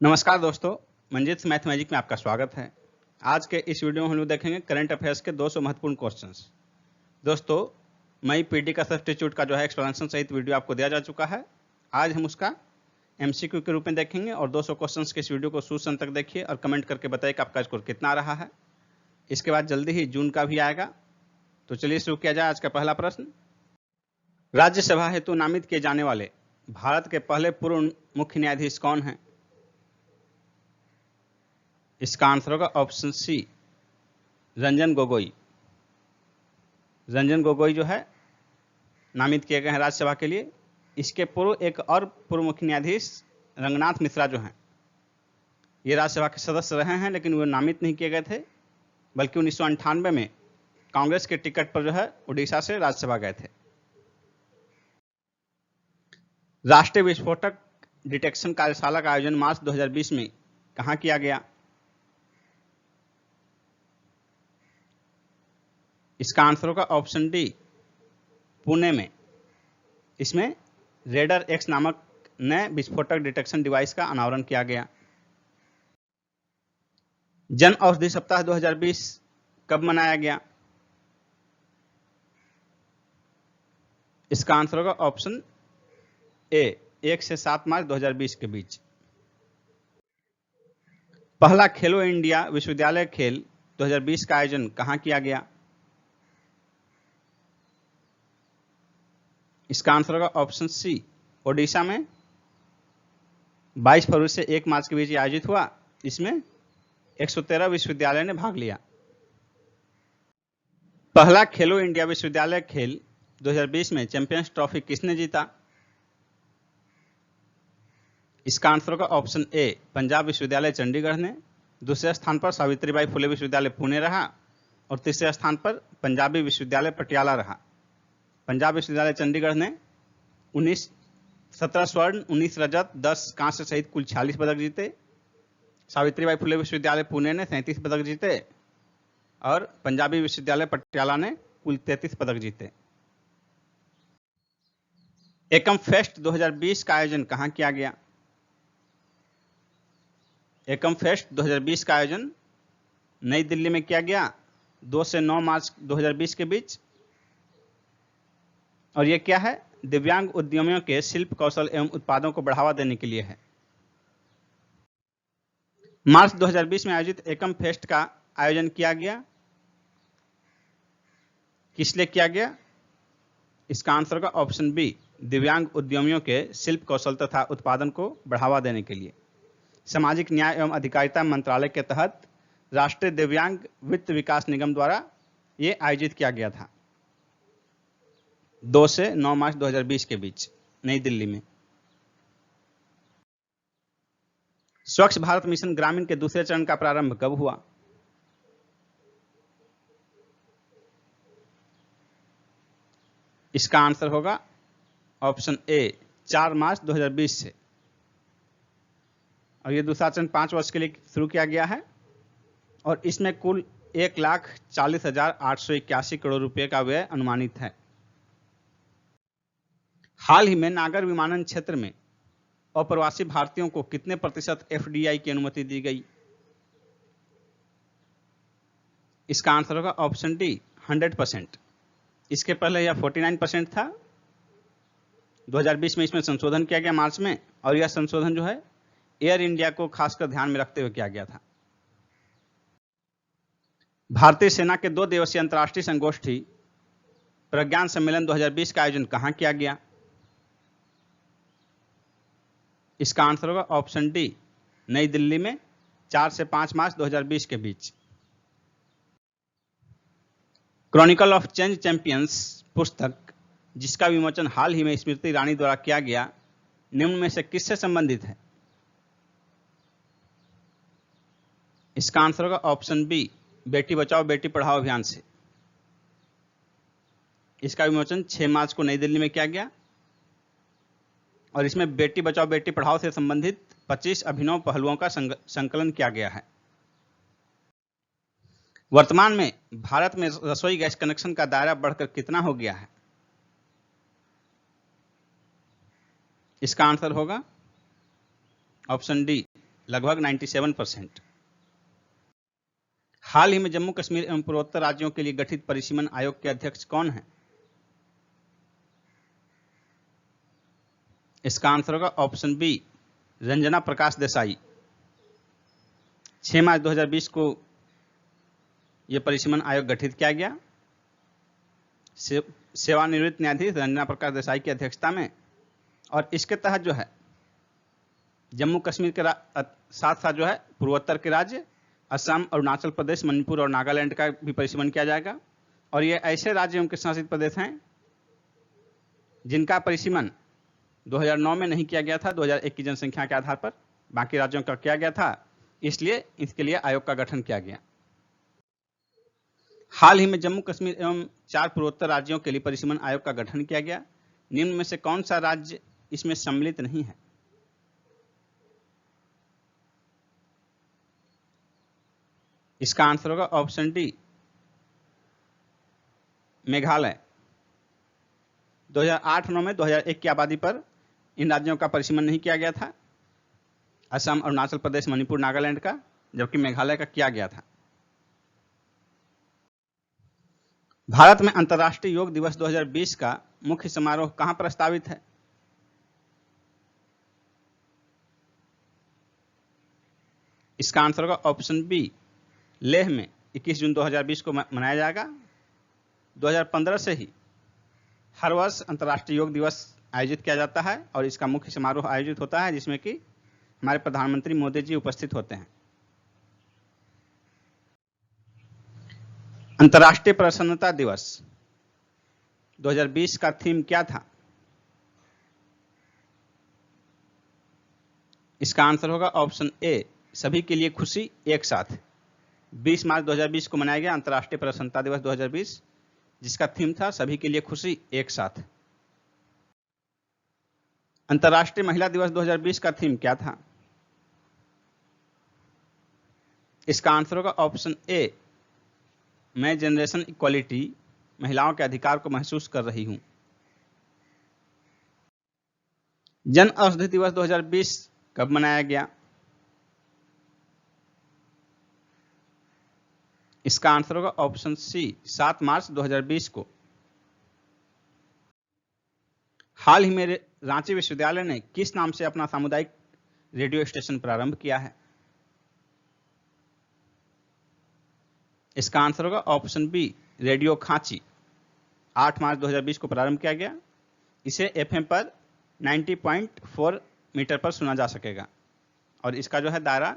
नमस्कार दोस्तों, Manjeet math magic में आपका स्वागत है। आज के इस वीडियो में हम लोग देखेंगे करंट अफेयर्स के 200 महत्वपूर्ण क्वेश्चंस। दोस्तों, मई पीटी का सब्स्टिट्यूट का जो है एक्सप्लेनेशन सहित वीडियो आपको दिया जा चुका है। आज हम उसका एमसीक्यू के रूप में देखेंगे और 200 क्वेश्चंस के इस वीडियो को शुरू से अंत तक देखिए और कमेंट करके बताइए कि आपका स्कोर कितना रहा है। इसके बाद जल्दी ही जून का भी आएगा। तो चलिए शुरू किया जाए। आज का पहला प्रश्न, राज्यसभा हेतु नामित किए जाने वाले भारत के पहले पूर्व मुख्य न्यायाधीश कौन हैं? इसका आंसर होगा ऑप्शन सी, रंजन गोगोई। रंजन गोगोई जो है नामित किए गए हैं राज्यसभा के लिए। इसके पूर्व एक और पूर्व मुख्य न्यायाधीश रंगनाथ मिश्रा जो हैं, ये राज्यसभा के सदस्य रहे हैं, लेकिन वो नामित नहीं किए गए थे, बल्कि 1998 में कांग्रेस के टिकट पर जो है उड़ीसा से राज्यसभा गए थे। राष्ट्रीय विस्फोटक डिटेक्शन कार्यशाला का आयोजन मार्च 2020 में कहां किया गया? इसका आंसर होगा ऑप्शन डी, पुणे में। इसमें रेडर एक्स नामक नए विस्फोटक डिटेक्शन डिवाइस का अनावरण किया गया। जन औषधि सप्ताह 2020 कब मनाया गया? इसका आंसर होगा ऑप्शन ए, 1 से 7 मार्च 2020 के बीच। पहला खेलो इंडिया विश्वविद्यालय खेल 2020 का आयोजन कहां किया गया? इसका आंसर होगा ऑप्शन सी, ओडिशा में। 22 फरवरी से 1 मार्च के बीच आयोजित हुआ। इसमें 113 विश्वविद्यालय ने भाग लिया। पहला खेलो इंडिया विश्वविद्यालय खेल 2020 में चैंपियंस ट्रॉफी किसने जीता? इसका आंसर होगा ऑप्शन ए, पंजाब विश्वविद्यालय चंडीगढ़ ने। दूसरे स्थान पर सावित्रीबाई फुले विश्वविद्यालय पुणे रहा और तीसरे स्थान पर पंजाबी विश्वविद्यालय पटियाला रहा। पंजाब विश्वविद्यालय चंडीगढ़ ने 17 स्वर्ण, 19 रजत, 10 कांस्य सहित कुल 46 पदक जीते। सावित्रीबाई फुले विश्वविद्यालय पुणे ने 37 पदक जीते और पंजाबी विश्वविद्यालय पटियाला ने कुल 33 पदक जीते। एकम फेस्ट 2020 का आयोजन कहां किया गया? एकम फेस्ट 2020 का आयोजन नई दिल्ली में किया गया 2 से 9 मार्च 2020 के बीच। और यह क्या है? दिव्यांग उद्यमियों के शिल्प कौशल एवं उत्पादों को बढ़ावा देने के लिए है। मार्च 2020 में आयोजित एकम फेस्ट का आयोजन किया गया, किस लिए किया गया? इसका आंसर होगा ऑप्शन बी, दिव्यांग उद्यमियों के शिल्प कौशल तथा उत्पादन को बढ़ावा देने के लिए। सामाजिक न्याय एवं अधिकारिता मंत्रालय के तहत राष्ट्रीय दिव्यांग वित्त विकास निगम द्वारा यह आयोजित किया गया था 2 से 9 मार्च 2020 के बीच नई दिल्ली में। स्वच्छ भारत मिशन ग्रामीण के दूसरे चरण का प्रारंभ कब हुआ? इसका आंसर होगा ऑप्शन ए, 4 मार्च 2020 से। और यह दूसरा चरण 5 वर्ष के लिए शुरू किया गया है और इसमें कुल 1,40,881 करोड़ रुपए का व्यय अनुमानित है। हाल ही में नागर विमानन क्षेत्र में अप्रवासी भारतीयों को कितने प्रतिशत एफडीआई की अनुमति दी गई? इसका आंसर होगा ऑप्शन डी, 100%। इसके पहले यह 49% था। 2020 में इसमें संशोधन किया गया मार्च में, और यह संशोधन जो है एयर इंडिया को खासकर ध्यान में रखते हुए किया गया था। भारतीय सेना के 2 दिवसीय अंतर्राष्ट्रीय संगोष्ठी प्रज्ञान सम्मेलन 2020 का आयोजन कहां किया गया? इसका आंसर होगा ऑप्शन डी, नई दिल्ली में, 4 से 5 मार्च 2020 के बीच। क्रॉनिकल ऑफ चेंज चैंपियंस पुस्तक, जिसका विमोचन हाल ही में स्मृति ईरानी द्वारा किया गया, निम्न में से किससे संबंधित है? इसका आंसर होगा ऑप्शन बी, बेटी बचाओ बेटी पढ़ाओ अभियान से। इसका विमोचन 6 मार्च को नई दिल्ली में किया गया और इसमें बेटी बचाओ बेटी पढ़ाओ से संबंधित 25 अभिनव पहलुओं का संकलन किया गया है। वर्तमान में भारत में रसोई गैस कनेक्शन का दायरा बढ़कर कितना हो गया है? इसका आंसर होगा ऑप्शन डी, लगभग 97%। हाल ही में जम्मू कश्मीर एवं पूर्वोत्तर राज्यों के लिए गठित परिसीमन आयोग के अध्यक्ष कौन हैं? इसका आंसर होगा ऑप्शन बी, रंजना प्रकाश देसाई। 6 मार्च 2020 को यह परिसीमन आयोग गठित किया गया सेवानिवृत्त न्यायाधीश रंजना प्रकाश देसाई की अध्यक्षता में, और इसके तहत जो है जम्मू कश्मीर के साथ साथ जो है पूर्वोत्तर के राज्य असम, अरुणाचल प्रदेश, मणिपुर और नागालैंड का भी परिसीमन किया जाएगा। और ये ऐसे राज्य एवं केंद्र शासित प्रदेश हैं जिनका परिसीमन 2009 में नहीं किया गया था, 2001 की जनसंख्या के आधार पर बाकी राज्यों का किया गया था, इसलिए इसके लिए आयोग का गठन किया गया। हाल ही में जम्मू कश्मीर एवं 4 पूर्वोत्तर राज्यों के लिए परिसीमन आयोग का गठन किया गया। निम्न में से कौन सा राज्य इसमें सम्मिलित नहीं है? इसका आंसर होगा ऑप्शन डी, मेघालय। 2008-9 में 2001 की आबादी पर इन राज्यों का परिसीमन नहीं किया गया था, असम, अरुणाचल प्रदेश, मणिपुर, नागालैंड का, जबकि मेघालय का किया गया था। भारत में अंतर्राष्ट्रीय योग दिवस 2020 का मुख्य समारोह कहां प्रस्तावित है? इसका आंसर होगा ऑप्शन बी, लेह में 21 जून 2020 को मनाया जाएगा। 2015 से ही हर वर्ष अंतर्राष्ट्रीय योग दिवस आयोजित किया जाता है और इसका मुख्य समारोह आयोजित होता है जिसमें कि हमारे प्रधानमंत्री मोदी जी उपस्थित होते हैं। अंतर्राष्ट्रीय प्रसन्नता दिवस 2020 का थीम क्या था? इसका आंसर होगा ऑप्शन ए, सभी के लिए खुशी एक साथ। 20 मार्च 2020 को मनाया गया अंतर्राष्ट्रीय प्रसन्नता दिवस 2020, जिसका थीम था सभी के लिए खुशी एक साथ। अंतर्राष्ट्रीय महिला दिवस 2020 का थीम क्या था? इसका आंसर होगा ऑप्शन ए, मैं जनरेशन इक्वालिटी, महिलाओं के अधिकार को महसूस कर रही हूं। जन औषधि दिवस 2020 कब मनाया गया? इसका आंसर होगा ऑप्शन सी, 7 मार्च 2020 को। हाल ही में रांची विश्वविद्यालय ने किस नाम से अपना सामुदायिक रेडियो स्टेशन प्रारंभ किया है? इसका आंसर होगा ऑप्शन बी, रेडियो खांची। 8 मार्च 2020 को प्रारंभ किया गया। इसे एफएम पर 90.4 मीटर पर सुना जा सकेगा और इसका जो है दायरा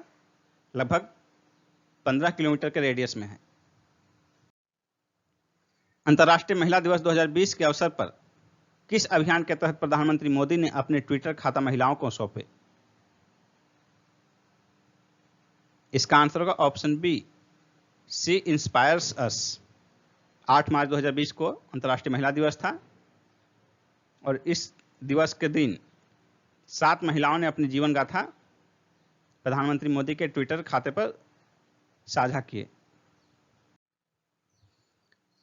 लगभग 15 किलोमीटर के रेडियस में है। अंतर्राष्ट्रीय महिला दिवस 2020 के अवसर पर किस अभियान के तहत प्रधानमंत्री मोदी ने अपने ट्विटर खाता महिलाओं को सौंपे? इसका आंसर होगा option B, she inspires us. 8 मार्च 2020 को अंतर्राष्ट्रीय महिला दिवस था और इस दिवस के दिन 7 महिलाओं ने अपनी जीवन गाथा प्रधानमंत्री मोदी के ट्विटर खाते पर साझा किए।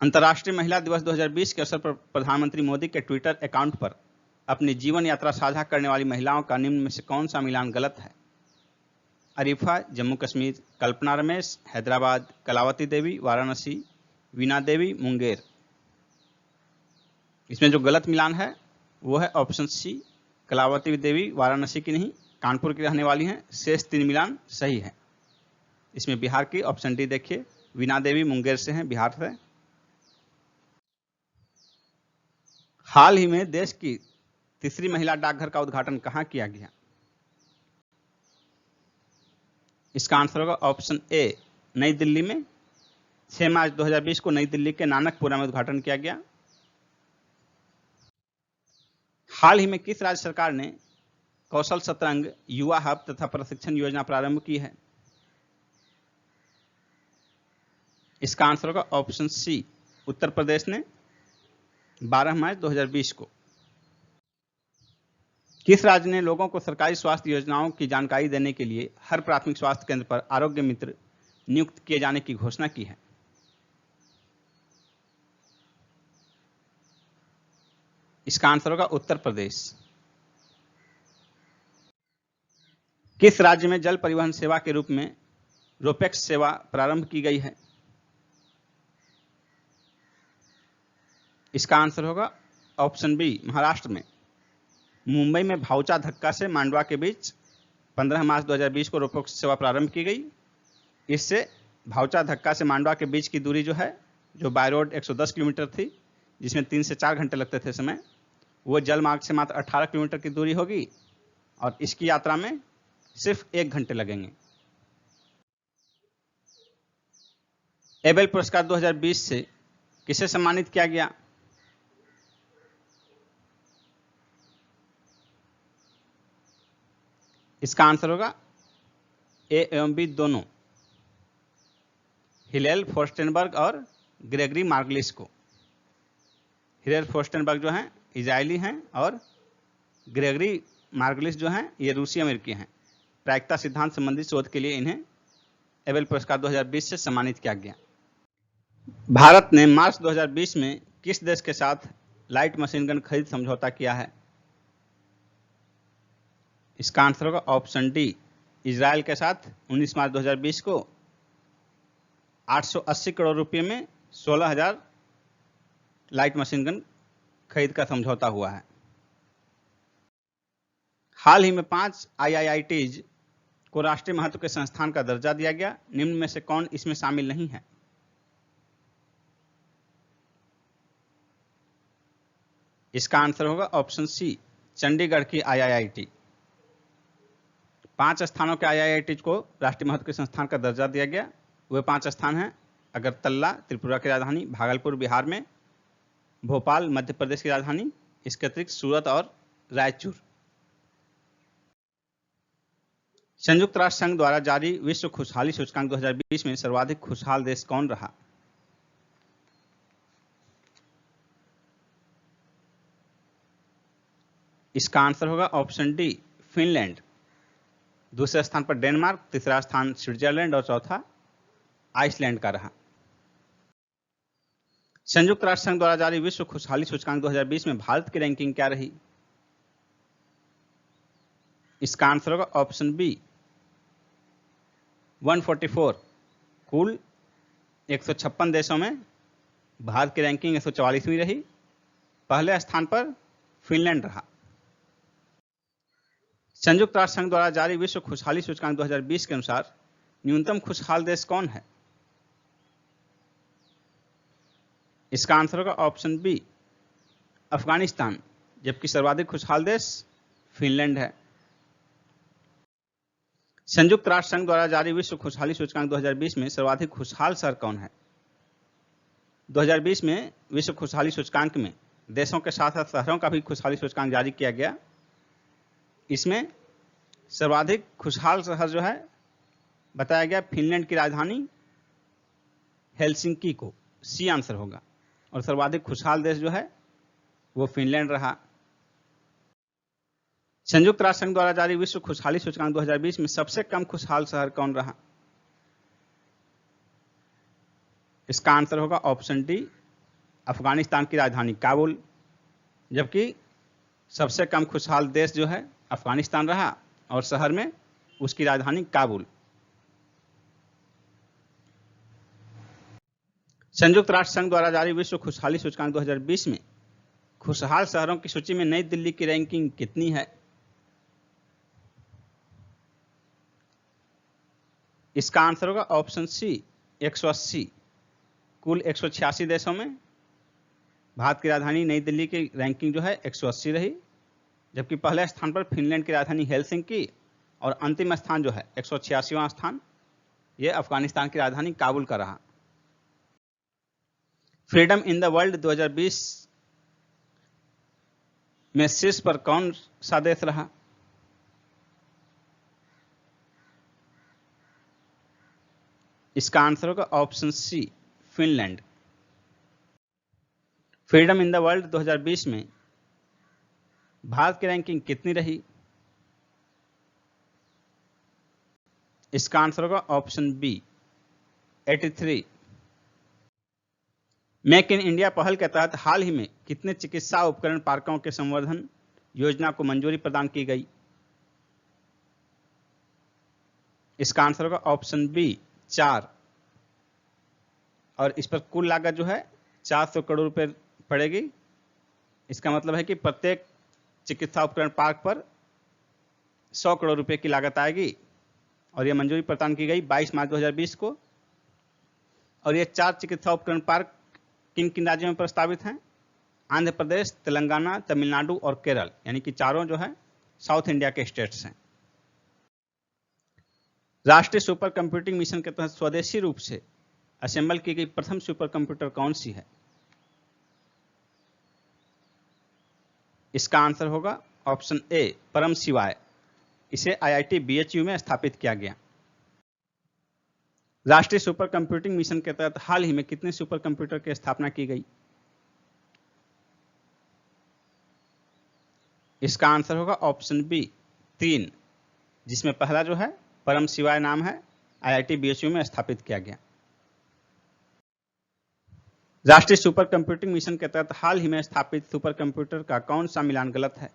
अंतर्राष्ट्रीय महिला दिवस 2020 के अवसर पर प्रधानमंत्री मोदी के ट्विटर अकाउंट पर अपनी जीवन यात्रा साझा करने वाली महिलाओं का निम्न में से कौन सा मिलान गलत है? अरीफा, जम्मू कश्मीर; कल्पना रमेश, हैदराबाद; कलावती देवी, वाराणसी; वीना देवी, मुंगेर। इसमें जो गलत मिलान है वो है ऑप्शन सी, कलावती देवी वाराणसी की नहीं, कानपुर की रहने वाली हैं। शेष 3 मिलान सही है। इसमें बिहार की ऑप्शन डी देखिए, वीना देवी मुंगेर से हैं, बिहार से। हाल ही में देश की तीसरी महिला डाकघर का उद्घाटन कहां किया गया? इसका आंसर होगा ऑप्शन ए, नई दिल्ली में। 6 मार्च 2020 को नई दिल्ली के नानकपुरा में उद्घाटन किया गया। हाल ही में किस राज्य सरकार ने कौशल शतरंग युवा हब तथा प्रशिक्षण योजना प्रारंभ की है? इसका आंसर होगा ऑप्शन सी, उत्तर प्रदेश ने। 12 मार्च 2020 को। किस राज्य ने लोगों को सरकारी स्वास्थ्य योजनाओं की जानकारी देने के लिए हर प्राथमिक स्वास्थ्य केंद्र पर आरोग्य मित्र नियुक्त किए जाने की घोषणा की है? इसका आंसर होगा उत्तर प्रदेश। किस राज्य में जल परिवहन सेवा के रूप में रोपेक्स सेवा प्रारंभ की गई है? इसका आंसर होगा ऑप्शन बी, महाराष्ट्र में। मुंबई में भाऊचा धक्का से मांडवा के बीच 15 मार्च 2020 को रोपेक्स सेवा प्रारंभ की गई। इससे भाऊचा धक्का से मांडवा के बीच की दूरी जो है, जो बाय रोड 110 किलोमीटर थी, जिसमें 3 से 4 घंटे लगते थे समय, वो जल मार्ग से मात्र 18 किलोमीटर की दूरी होगी और इसकी यात्रा में सिर्फ 1 घंटे लगेंगे। एबेल पुरस्कार 2020 से किसे सम्मानित किया गया? इसका आंसर होगा ए एवं बी दोनों, हिलेल फोस्टेनबर्ग और ग्रेगरी मार्गलिस को। हिलेल फोस्टेनबर्ग जो हैं इजरायली हैं और ग्रेगरी मार्गलिस जो हैं ये रूसी अमेरिकी हैं। प्रायिकता सिद्धांत संबंधी शोध के लिए इन्हें एबेल पुरस्कार 2020 से सम्मानित किया गया। भारत ने मार्च 2020 में किस देश के साथ लाइट मशीन गन खरीद समझौता किया है? इसका आंसर होगा ऑप्शन डी, इजराइल के साथ 19 मार्च 2020 को 880 करोड़ रुपए में 16,000 लाइट मशीन गन खरीद का समझौता हुआ है। हाल ही में 5 IIITs को राष्ट्रीय महत्व के संस्थान का दर्जा दिया गया। निम्न में से कौन इसमें शामिल नहीं है? इसका आंसर होगा ऑप्शन सी, चंडीगढ़ की IIIT। 5 स्थानों के IIITs को राष्ट्रीय महत्व के संस्थान का दर्जा दिया गया। वे 5 स्थान हैं अगरतला त्रिपुरा की राजधानी, भागलपुर बिहार में, भोपाल मध्य प्रदेश की राजधानी, इसके अतिरिक्त सूरत और रायचूर। संयुक्त राष्ट्र संघ द्वारा जारी विश्व खुशहाली सूचकांक 2020 में सर्वाधिक खुशहाल देश कौन रहा? इसका आंसर होगा ऑप्शन डी, फिनलैंड। दूसरे स्थान पर डेनमार्क, तीसरा स्थान स्विट्जरलैंड और चौथा आइसलैंड का रहा। संयुक्त राष्ट्र संघ द्वारा जारी विश्व खुशहाली सूचकांक 2020 में भारत की रैंकिंग क्या रही? इसका आंसर होगा ऑप्शन बी, 144। कुल 156 देशों में भारत की रैंकिंग 144वीं रही। पहले स्थान पर फिनलैंड रहा। संयुक्त राष्ट्र संघ द्वारा जारी विश्व खुशहाली सूचकांक 2020 के अनुसार न्यूनतम खुशहाल देश कौन है? इसका आंसर होगा ऑप्शन बी, अफगानिस्तान, जबकि सर्वाधिक खुशहाल देश फिनलैंड है। संयुक्त राष्ट्र संघ द्वारा जारी विश्व खुशहाली सूचकांक 2020 में सर्वाधिक खुशहाल शहर कौन है? 2020 में विश्व खुशहाली सूचकांक में देशों के साथ साथ शहरों का भी खुशहाली सूचकांक जारी किया गया। इसमें सर्वाधिक खुशहाल शहर जो है बताया गया फिनलैंड की राजधानी हेलसिंकी को, सी आंसर होगा। और सर्वाधिक खुशहाल देश जो है वो फिनलैंड रहा। संयुक्त राष्ट्र संघ द्वारा जारी विश्व खुशहाली सूचकांक 2020 में सबसे कम खुशहाल शहर कौन रहा? इसका आंसर होगा ऑप्शन डी, अफगानिस्तान की राजधानी काबुल, जबकि सबसे कम खुशहाल देश जो है अफगानिस्तान रहा और शहर में उसकी राजधानी काबुल। संयुक्त राष्ट्र संघ द्वारा जारी विश्व खुशहाली सूचकांक 2020 में खुशहाल शहरों की सूची में नई दिल्ली की रैंकिंग कितनी है? इसका आंसर होगा ऑप्शन सी, 180। कुल 186 देशों में भारत की राजधानी नई दिल्ली की रैंकिंग जो है 180 रही, जबकि पहले स्थान पर फिनलैंड की राजधानी हेलसिंकी और अंतिम स्थान जो है 186वां स्थान ये अफगानिस्तान की राजधानी काबुल का रहा। फ्रीडम इन द वर्ल्ड 2020 में शीर्ष पर कौन सा देश रहा? इसका आंसर होगा option C, Finland. Freedom in the world 2020 में भारत की रैंकिंग कितनी रही? इसका आंसर होगा option B, 83। Make in India पहल के तहत हाल ही में कितने चिकित्सा उपकरण पार्कों के संवर्धन योजना को मंजूरी प्रदान की गई? इसका आंसर होगा ऑप्शन बी 4। और इस पर कुल लागत जो है 400 करोड़ रुपए पड़ेगी। इसका मतलब है कि प्रत्येक चिकित्सा उपकरण पार्क पर 100 करोड़ रुपए की लागत आएगी और यह मंजूरी प्रदान की गई 22 मार्च 2020 को। और ये 4 चिकित्सा उपकरण पार्क किन किन राज्यों में प्रस्तावित हैं? आंध्र प्रदेश, तेलंगाना, तमिलनाडु और केरल, यानी कि चारों जो है साउथ इंडिया के स्टेट्स हैं। राष्ट्रीय सुपर कंप्यूटिंग मिशन के तहत स्वदेशी रूप से असेंबल की गई प्रथम सुपर कंप्यूटर कौन सी है? इसका आंसर होगा ऑप्शन ए परम शिवाय। इसे आईआईटी बीएचयू में स्थापित किया गया। राष्ट्रीय सुपर कंप्यूटिंग मिशन के तहत हाल ही में कितने सुपर कंप्यूटर की स्थापना की गई? इसका आंसर होगा ऑप्शन बी 3, जिसमें पहला जो है परम शिवाय नाम है, आईआईटी बीएचयू में स्थापित किया गया। राष्ट्रीय सुपर कंप्यूटिंग मिशन के तहत हाल ही में स्थापित सुपर कंप्यूटर का कौन सा मिलान गलत है?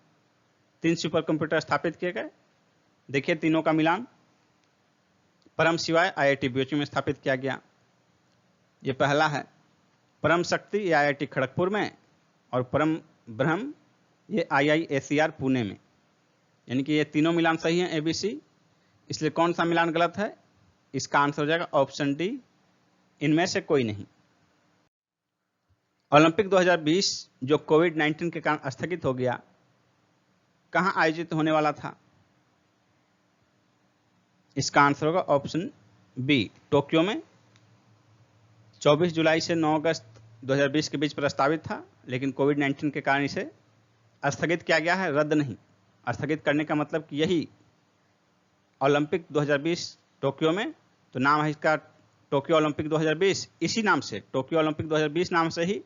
3 सुपर कंप्यूटर स्थापित किए गए, देखिए तीनों का मिलान। परम शिवाय आईआईटी बीएचयू में स्थापित किया गया, ये पहला है। परम शक्ति ये आईआईटी खड़गपुर में, और परम ब्रह्म ये आईआईएसईआर पुणे में, यानी कि ये तीनों मिलान सही हैं एबीसी। इसलिए कौन सा मिलान गलत है? इसका आंसर हो जाएगा ऑप्शन डी, इनमें से कोई नहीं। ओलंपिक 2020 जो कोविड-19 के कारण स्थगित हो गया, कहां आयोजित होने वाला था? इसका आंसर होगा ऑप्शन बी टोक्यो में। 24 जुलाई से 9 अगस्त 2020 के बीच प्रस्तावित था, लेकिन कोविड-19 के कारण इसे स्थगित किया गया है, रद्द नहीं। स्थगित करने का मतलब कि यही ओलंपिक 2020 टोक्यो में, तो नाम है इसका टोक्यो ओलंपिक 2020। इसी नाम से टोक्यो ओलंपिक 2020 नाम से ही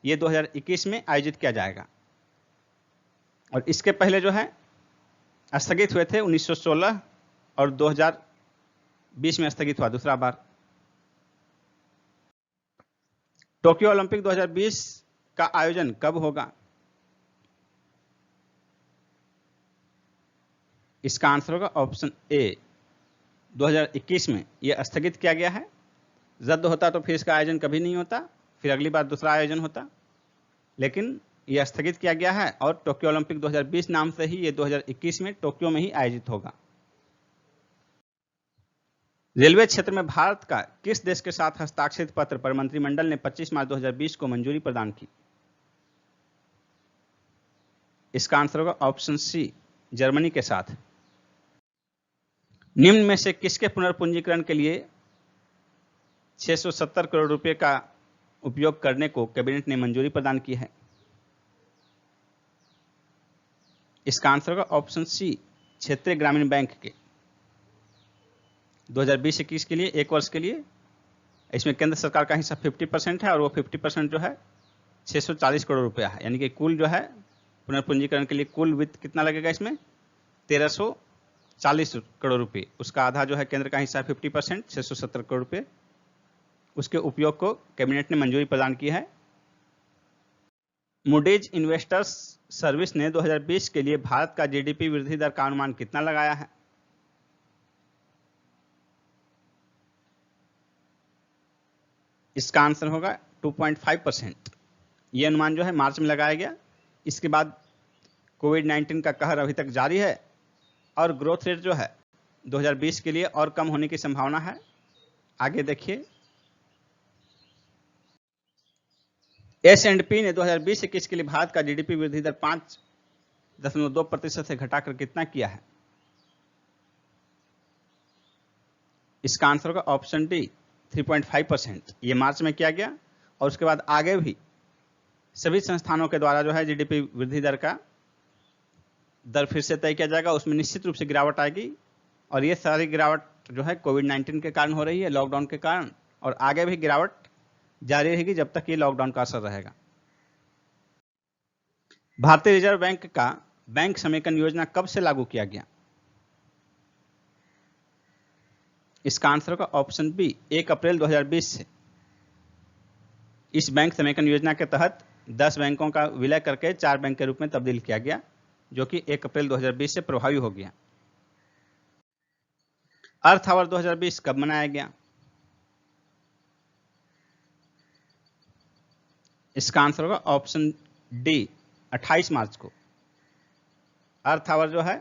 ये 2021 में आयोजित किया जाएगा। और इसके पहले जो है स्थगित हुए थे 1916 और 2020 में स्थगित हुआ दूसरा बार। टोक्यो ओलंपिक 2020 का आयोजन कब होगा? इसका आंसर होगा ऑप्शन ए 2021 में। यह स्थगित किया गया है, रद्द होता तो फिर इसका आयोजन कभी नहीं होता, फिर अगली बार दूसरा आयोजन होता, लेकिन यह स्थगित किया गया है और टोक्यो ओलंपिक 2020 नाम से ही ये 2021 में टोक्यो में ही आयोजित होगा। रेलवे क्षेत्र में भारत का किस देश के साथ हस्ताक्षरित पत्र पर मंत्रिमंडल ने 25 मार्च 2020 को मंजूरी प्रदान की? इसका आंसर होगा ऑप्शन सी जर्मनी के साथ। निम्न में से किसके पुनर्पूंजीकरण के लिए 670 करोड़ रुपए का उपयोग करने को कैबिनेट ने मंजूरी प्रदान की है? इसका आंसर होगा ऑप्शन सी क्षेत्रीय ग्रामीण बैंक के 2020-21 के लिए, एक वर्ष के लिए। इसमें केंद्र सरकार का हिस्सा 50% है और वो 50% जो है 640 करोड़ रुपया है, यानी कि कुल जो है पुनर्पूंजीकरण के लिए कुल वित्त कितना लगेगा? इसमें 1340 करोड़ रुपए। उसका आधा जो है केंद्र का हिस्सा 50%, 670 करोड़ रुपए। उसके उपयोग को कैबिनेट ने मंजूरी प्रदान की है। मूडीज इन्वेस्टर्स सर्विस ने 2020 के लिए भारत का जीडीपी वृद्धि दर का अनुमान कितना लगाया है? इसका आंसर होगा 2.5%। यह अनुमान जो है मार्च में लगाया गया। इसके बाद कोविड-19 का कहर अभी तक जारी है और ग्रोथ रेट जो है 2020 के लिए और कम होने की संभावना है। आगे देखिए, S&P ने 2020-21 के लिए भारत का जीडीपी वृद्धि दर 5.2% से घटाकर कितना किया है? इसका आंसर होगा ऑप्शन डी 3.5%। ये मार्च में किया गया और उसके बाद आगे भी सभी संस्थानों के द्वारा जो है जीडीपी वृद्धि दर का दर फिर से तय किया जाएगा। उसमें निश्चित रूप से गिरावट आएगी और ये सारी गिरावट जो है कोविड-19 के कारण हो रही है, लॉकडाउन के कारण, और आगे भी गिरावट जारी रहेगी जब तक ये लॉकडाउन का असर रहेगा। भारतीय रिजर्व बैंक का बैंक समेकन योजना कब से लागू किया गया? इसका आंसर होगा ऑप्शन बी 1 अप्रैल 2020 से। इस बैंक समेकन योजना के तहत 10 बैंकों का विलय करके 4 बैंक के रूप में तब्दील किया गया, जो कि 1 अप्रैल 2020 से प्रभावी हो गया। अर्थ आवर 2020 कब मनाया गया? इसका आंसर होगा ऑप्शन डी, 28 मार्च को। अर्थ आवर जो है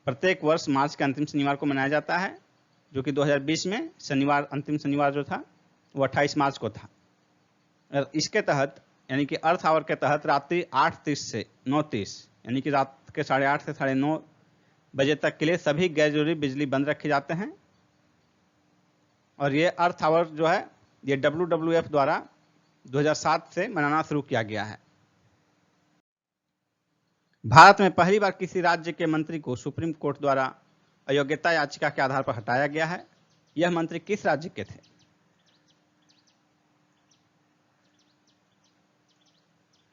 प्रत्येक वर्ष मार्च के अंतिम शनिवार को मनाया जाता है, जो कि 2020 में शनिवार, अंतिम शनिवार जो था वो 28 मार्च को था। और इसके तहत यानी कि अर्थ आवर के तहत रात्रि 8:30 से 9:30 यानी कि रात के 8:30 से 9:30 बजे तक के लिए सभी गैर जरूरी बिजली बंद रखे जाते हैं। और ये अर्थ आवर जो है ये WWF द्वारा 2007 से मनाना शुरू किया गया है। भारत में पहली बार किसी राज्य के मंत्री को सुप्रीम कोर्ट द्वारा अयोग्यता याचिका के आधार पर हटाया गया है। यह मंत्री किस राज्य के थे?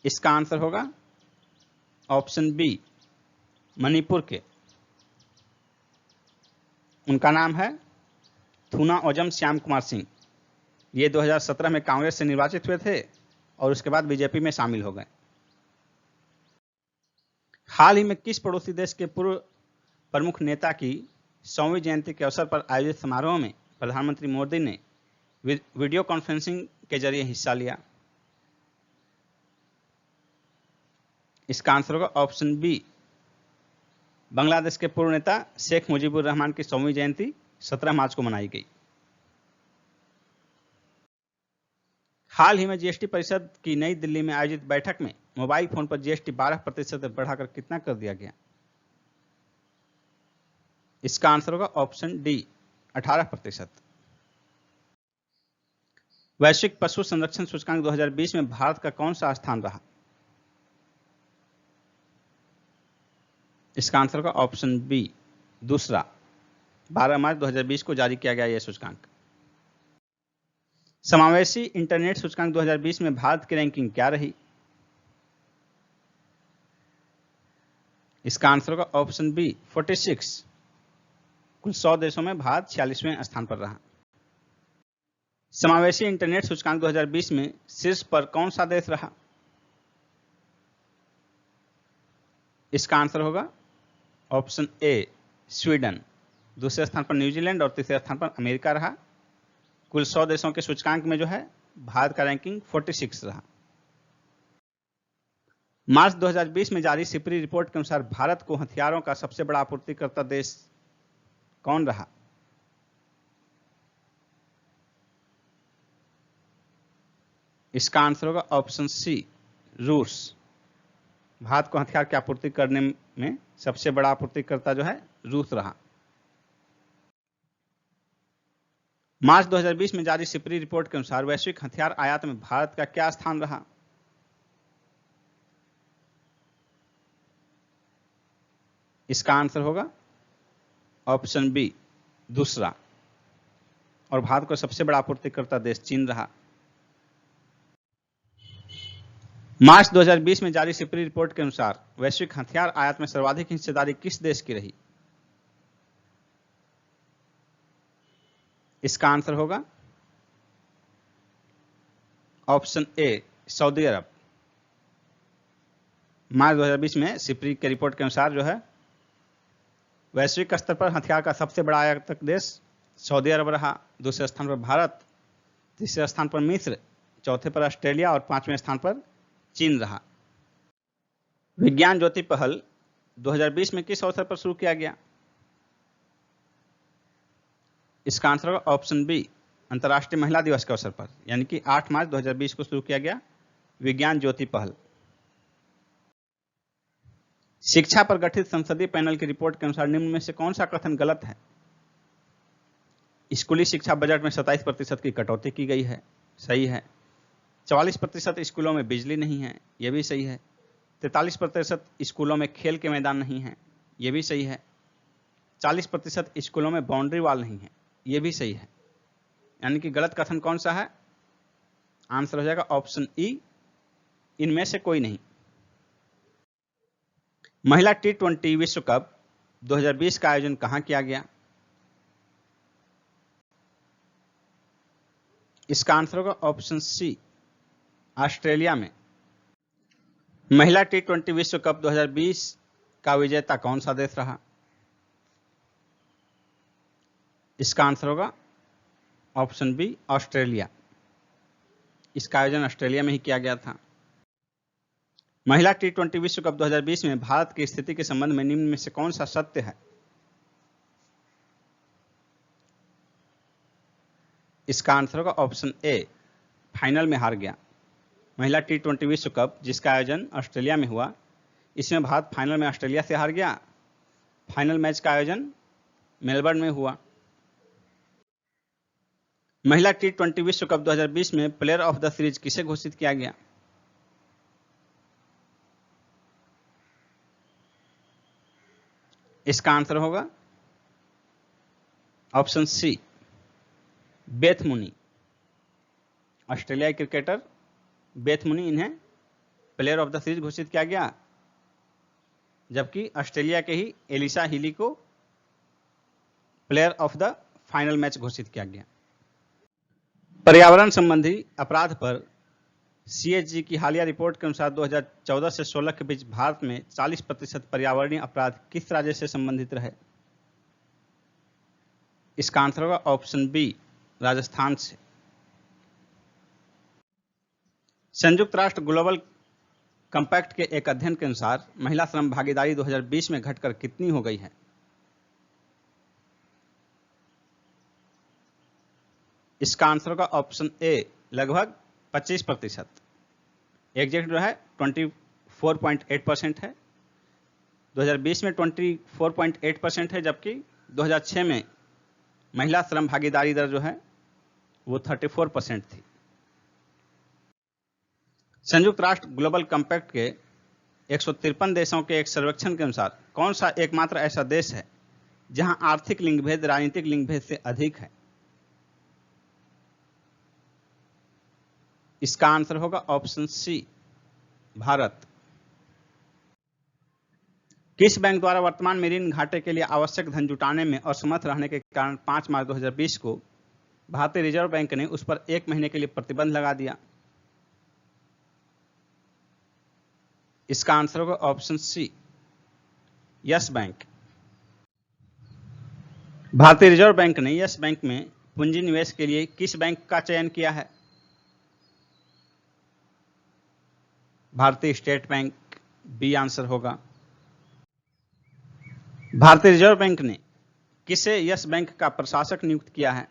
इसका आंसर होगा ऑप्शन बी, मणिपुर के। उनका नाम है थूनाओजम श्याम कुमार सिंह। ये 2017 में कांग्रेस से निर्वाचित हुए थे और उसके बाद बीजेपी में शामिल हो गए। हाल ही में किस पड़ोसी देश के पूर्व प्रमुख नेता की 100वीं जयंती के अवसर पर आयोजित समारोह में प्रधानमंत्री मोदी ने वीडियो कॉन्फ्रेंसिंग के जरिए हिस्सा लिया? इसका आंसर होगा ऑप्शन बी, बांग्लादेश के पूर्व नेता शेख मुजीबुर रहमान की 100वीं जयंती 17 मार्च को मनाई गई। हाल ही में जीएसटी परिषद की नई दिल्ली में आयोजित बैठक में मोबाइल फोन पर जीएसटी 12% बढ़ाकर कितना कर दिया गया? इसका आंसर होगा ऑप्शन डी, 18%। वैश्विक पशु संरक्षण सूचकांक 2020 में भारत का कौन सा स्थान रहा? इसका आंसर होगा ऑप्शन बी, दूसरा। 12 मार्च 2020 को जारी किया गया यह सूचकांक। समावेशी इंटरनेट सूचकांक 2020 में भारत की रैंकिंग क्या रही? इसका आंसर होगा ऑप्शन बी, 46। कुल 100 देशों में भारत 46वें स्थान पर रहा। समावेशी इंटरनेट सूचकांक 2020 में शीर्ष पर कौन सा देश रहा? इसका आंसर होगा ऑप्शन ए, स्वीडन। दूसरे स्थान पर न्यूजीलैंड और तीसरे स्थान पर अमेरिका रहा। कुल 100 देशों के सूचकांक में जो है भारत का रैंकिंग 46 रहा। मार्च 2020 में जारी सिपरी रिपोर्ट के अनुसार भारत को हथियारों का सबसे बड़ा आपूर्तिकर्ता देश कौन रहा? इसका आंसर होगा ऑप्शन सी, रूस। भारत को हथियार की आपूर्ति करने में सबसे बड़ा आपूर्तिकर्ता जो है रूस रहा। मार्च 2020 में जारी सिपरी रिपोर्ट के अनुसार वैश्विक हथियार आयात में भारत का क्या स्थान रहा? इसका आंसर होगा ऑप्शन बी, दूसरा। और भारत को सबसे बड़ा आपूर्तिकर्ता देश चीन रहा। मार्च 2020 में जारी सिपरी रिपोर्ट के अनुसार वैश्विक हथियार आयात में सर्वाधिक हिस्सेदारी किस देश की रही? इसका आंसर होगा ऑप्शन ए, सऊदी अरब। मार्च 2020 में सिपरी के रिपोर्ट के अनुसार जो है वैश्विक स्तर पर हथियार का सबसे बड़ा आयातक देश सऊदी अरब रहा। दूसरे स्थान पर भारत, तीसरे स्थान पर मिस्र, चौथे पर ऑस्ट्रेलिया और 5वें स्थान पर चीन रहा। विज्ञान ज्योति पहल 2020 में किस अवसर पर शुरू किया गया? इसका आंसर होगा ऑप्शन बी, अंतर्राष्ट्रीय महिला दिवस के अवसर पर, यानी कि 8 मार्च 2020 को शुरू किया गया विज्ञान ज्योति पहल। शिक्षा पर गठित संसदीय पैनल की रिपोर्ट के अनुसार निम्न में से कौन सा कथन गलत है? स्कूली शिक्षा बजट में 27% की कटौती की गई है, सही है। 44% स्कूलों में बिजली नहीं है, यह भी सही है। 43% स्कूलों में खेल के मैदान नहीं है, यह भी सही है। 40% स्कूलों में बाउंड्री वॉल नहीं है, यह भी सही है। यानी कि गलत कथन कौन सा है? आंसर हो जाएगा ऑप्शन ई, इनमें से कोई नहीं। महिला T20 विश्व कप 2020 का आयोजन कहां किया गया? इसका आंसर होगा ऑप्शन सी, ऑस्ट्रेलिया में। महिला T20 विश्व कप 2020 का विजेता कौन सा देश रहा? इसका आंसर होगा ऑप्शन बी ऑस्ट्रेलिया। इसका आयोजन ऑस्ट्रेलिया में ही किया गया था। महिला टी20 विश्व कप 2020 में भारत की स्थिति के संबंध में निम्न में से कौन सा सत्य है? इसका आंसर होगा ऑप्शन ए फाइनल में हार गया। महिला टी20 विश्व कप जिसका आयोजन ऑस्ट्रेलिया में हुआ, इसमें भारत फाइनल में ऑस्ट्रेलिया से हार गया। फाइनल मैच का आयोजन मेलबर्न में हुआ। महिला टी20 विश्व कप 2020 में प्लेयर ऑफ द सीरीज किसे घोषित किया गया? इसका आंसर होगा ऑप्शन सी बेथ मुनी। ऑस्ट्रेलियाई क्रिकेटर बेथ मुनी, इन्हें प्लेयर ऑफ द सीरीज घोषित किया गया, जबकि ऑस्ट्रेलिया के ही एलिसा हीली को player of the final match घोषित किया गया। पर्यावरण संबंधी अपराध पर सीएजी की हालिया रिपोर्ट के अनुसार 2014 से 16 के बीच भारत में 40% पर्यावरणीय अपराध किस राज्य से संबंधित रहे? इसका आंसर होगा ऑप्शन बी राजस्थान से। संयुक्त राष्ट्र ग्लोबल कंपैक्ट के एक अध्ययन के अनुसार महिला श्रम भागीदारी 2020 में घटकर कितनी हो गई है? इसका आंसर होगा ऑप्शन ए लगभग 25%। एग्जैक्ट जो है 24.8% है। 2020 में 24.8% है, जबकि 2006 में महिला श्रम भागीदारी दर जो है वो 34% थी। संयुक्त राष्ट्र ग्लोबल कंपैक्ट के 153 देशों के एक सर्वेक्षण के अनुसार कौन सा एकमात्र ऐसा देश है जहां आर्थिक लिंगभेद राजनीतिक लिंगभेद से अधिक है? इसका आंसर होगा ऑप्शन सी भारत। किस बैंक द्वारा वर्तमान में ऋण घाटे के लिए आवश्यक धन जुटाने में असमर्थ रहने के कारण 5 मार्च 2020 को भारतीय रिजर्व बैंक ने उस पर 1 महीने के लिए प्रतिबंध लगा दिया? इसका आंसर होगा ऑप्शन सी यस बैंक। भारतीय रिजर्व बैंक ने यस बैंक में पूंजी निवेश के लिए किस बैंक का चयन किया है? भारतीय स्टेट बैंक बी आंसर होगा। भारतीय रिजर्व बैंक ने किसे यस बैंक का प्रशासक नियुक्त किया है?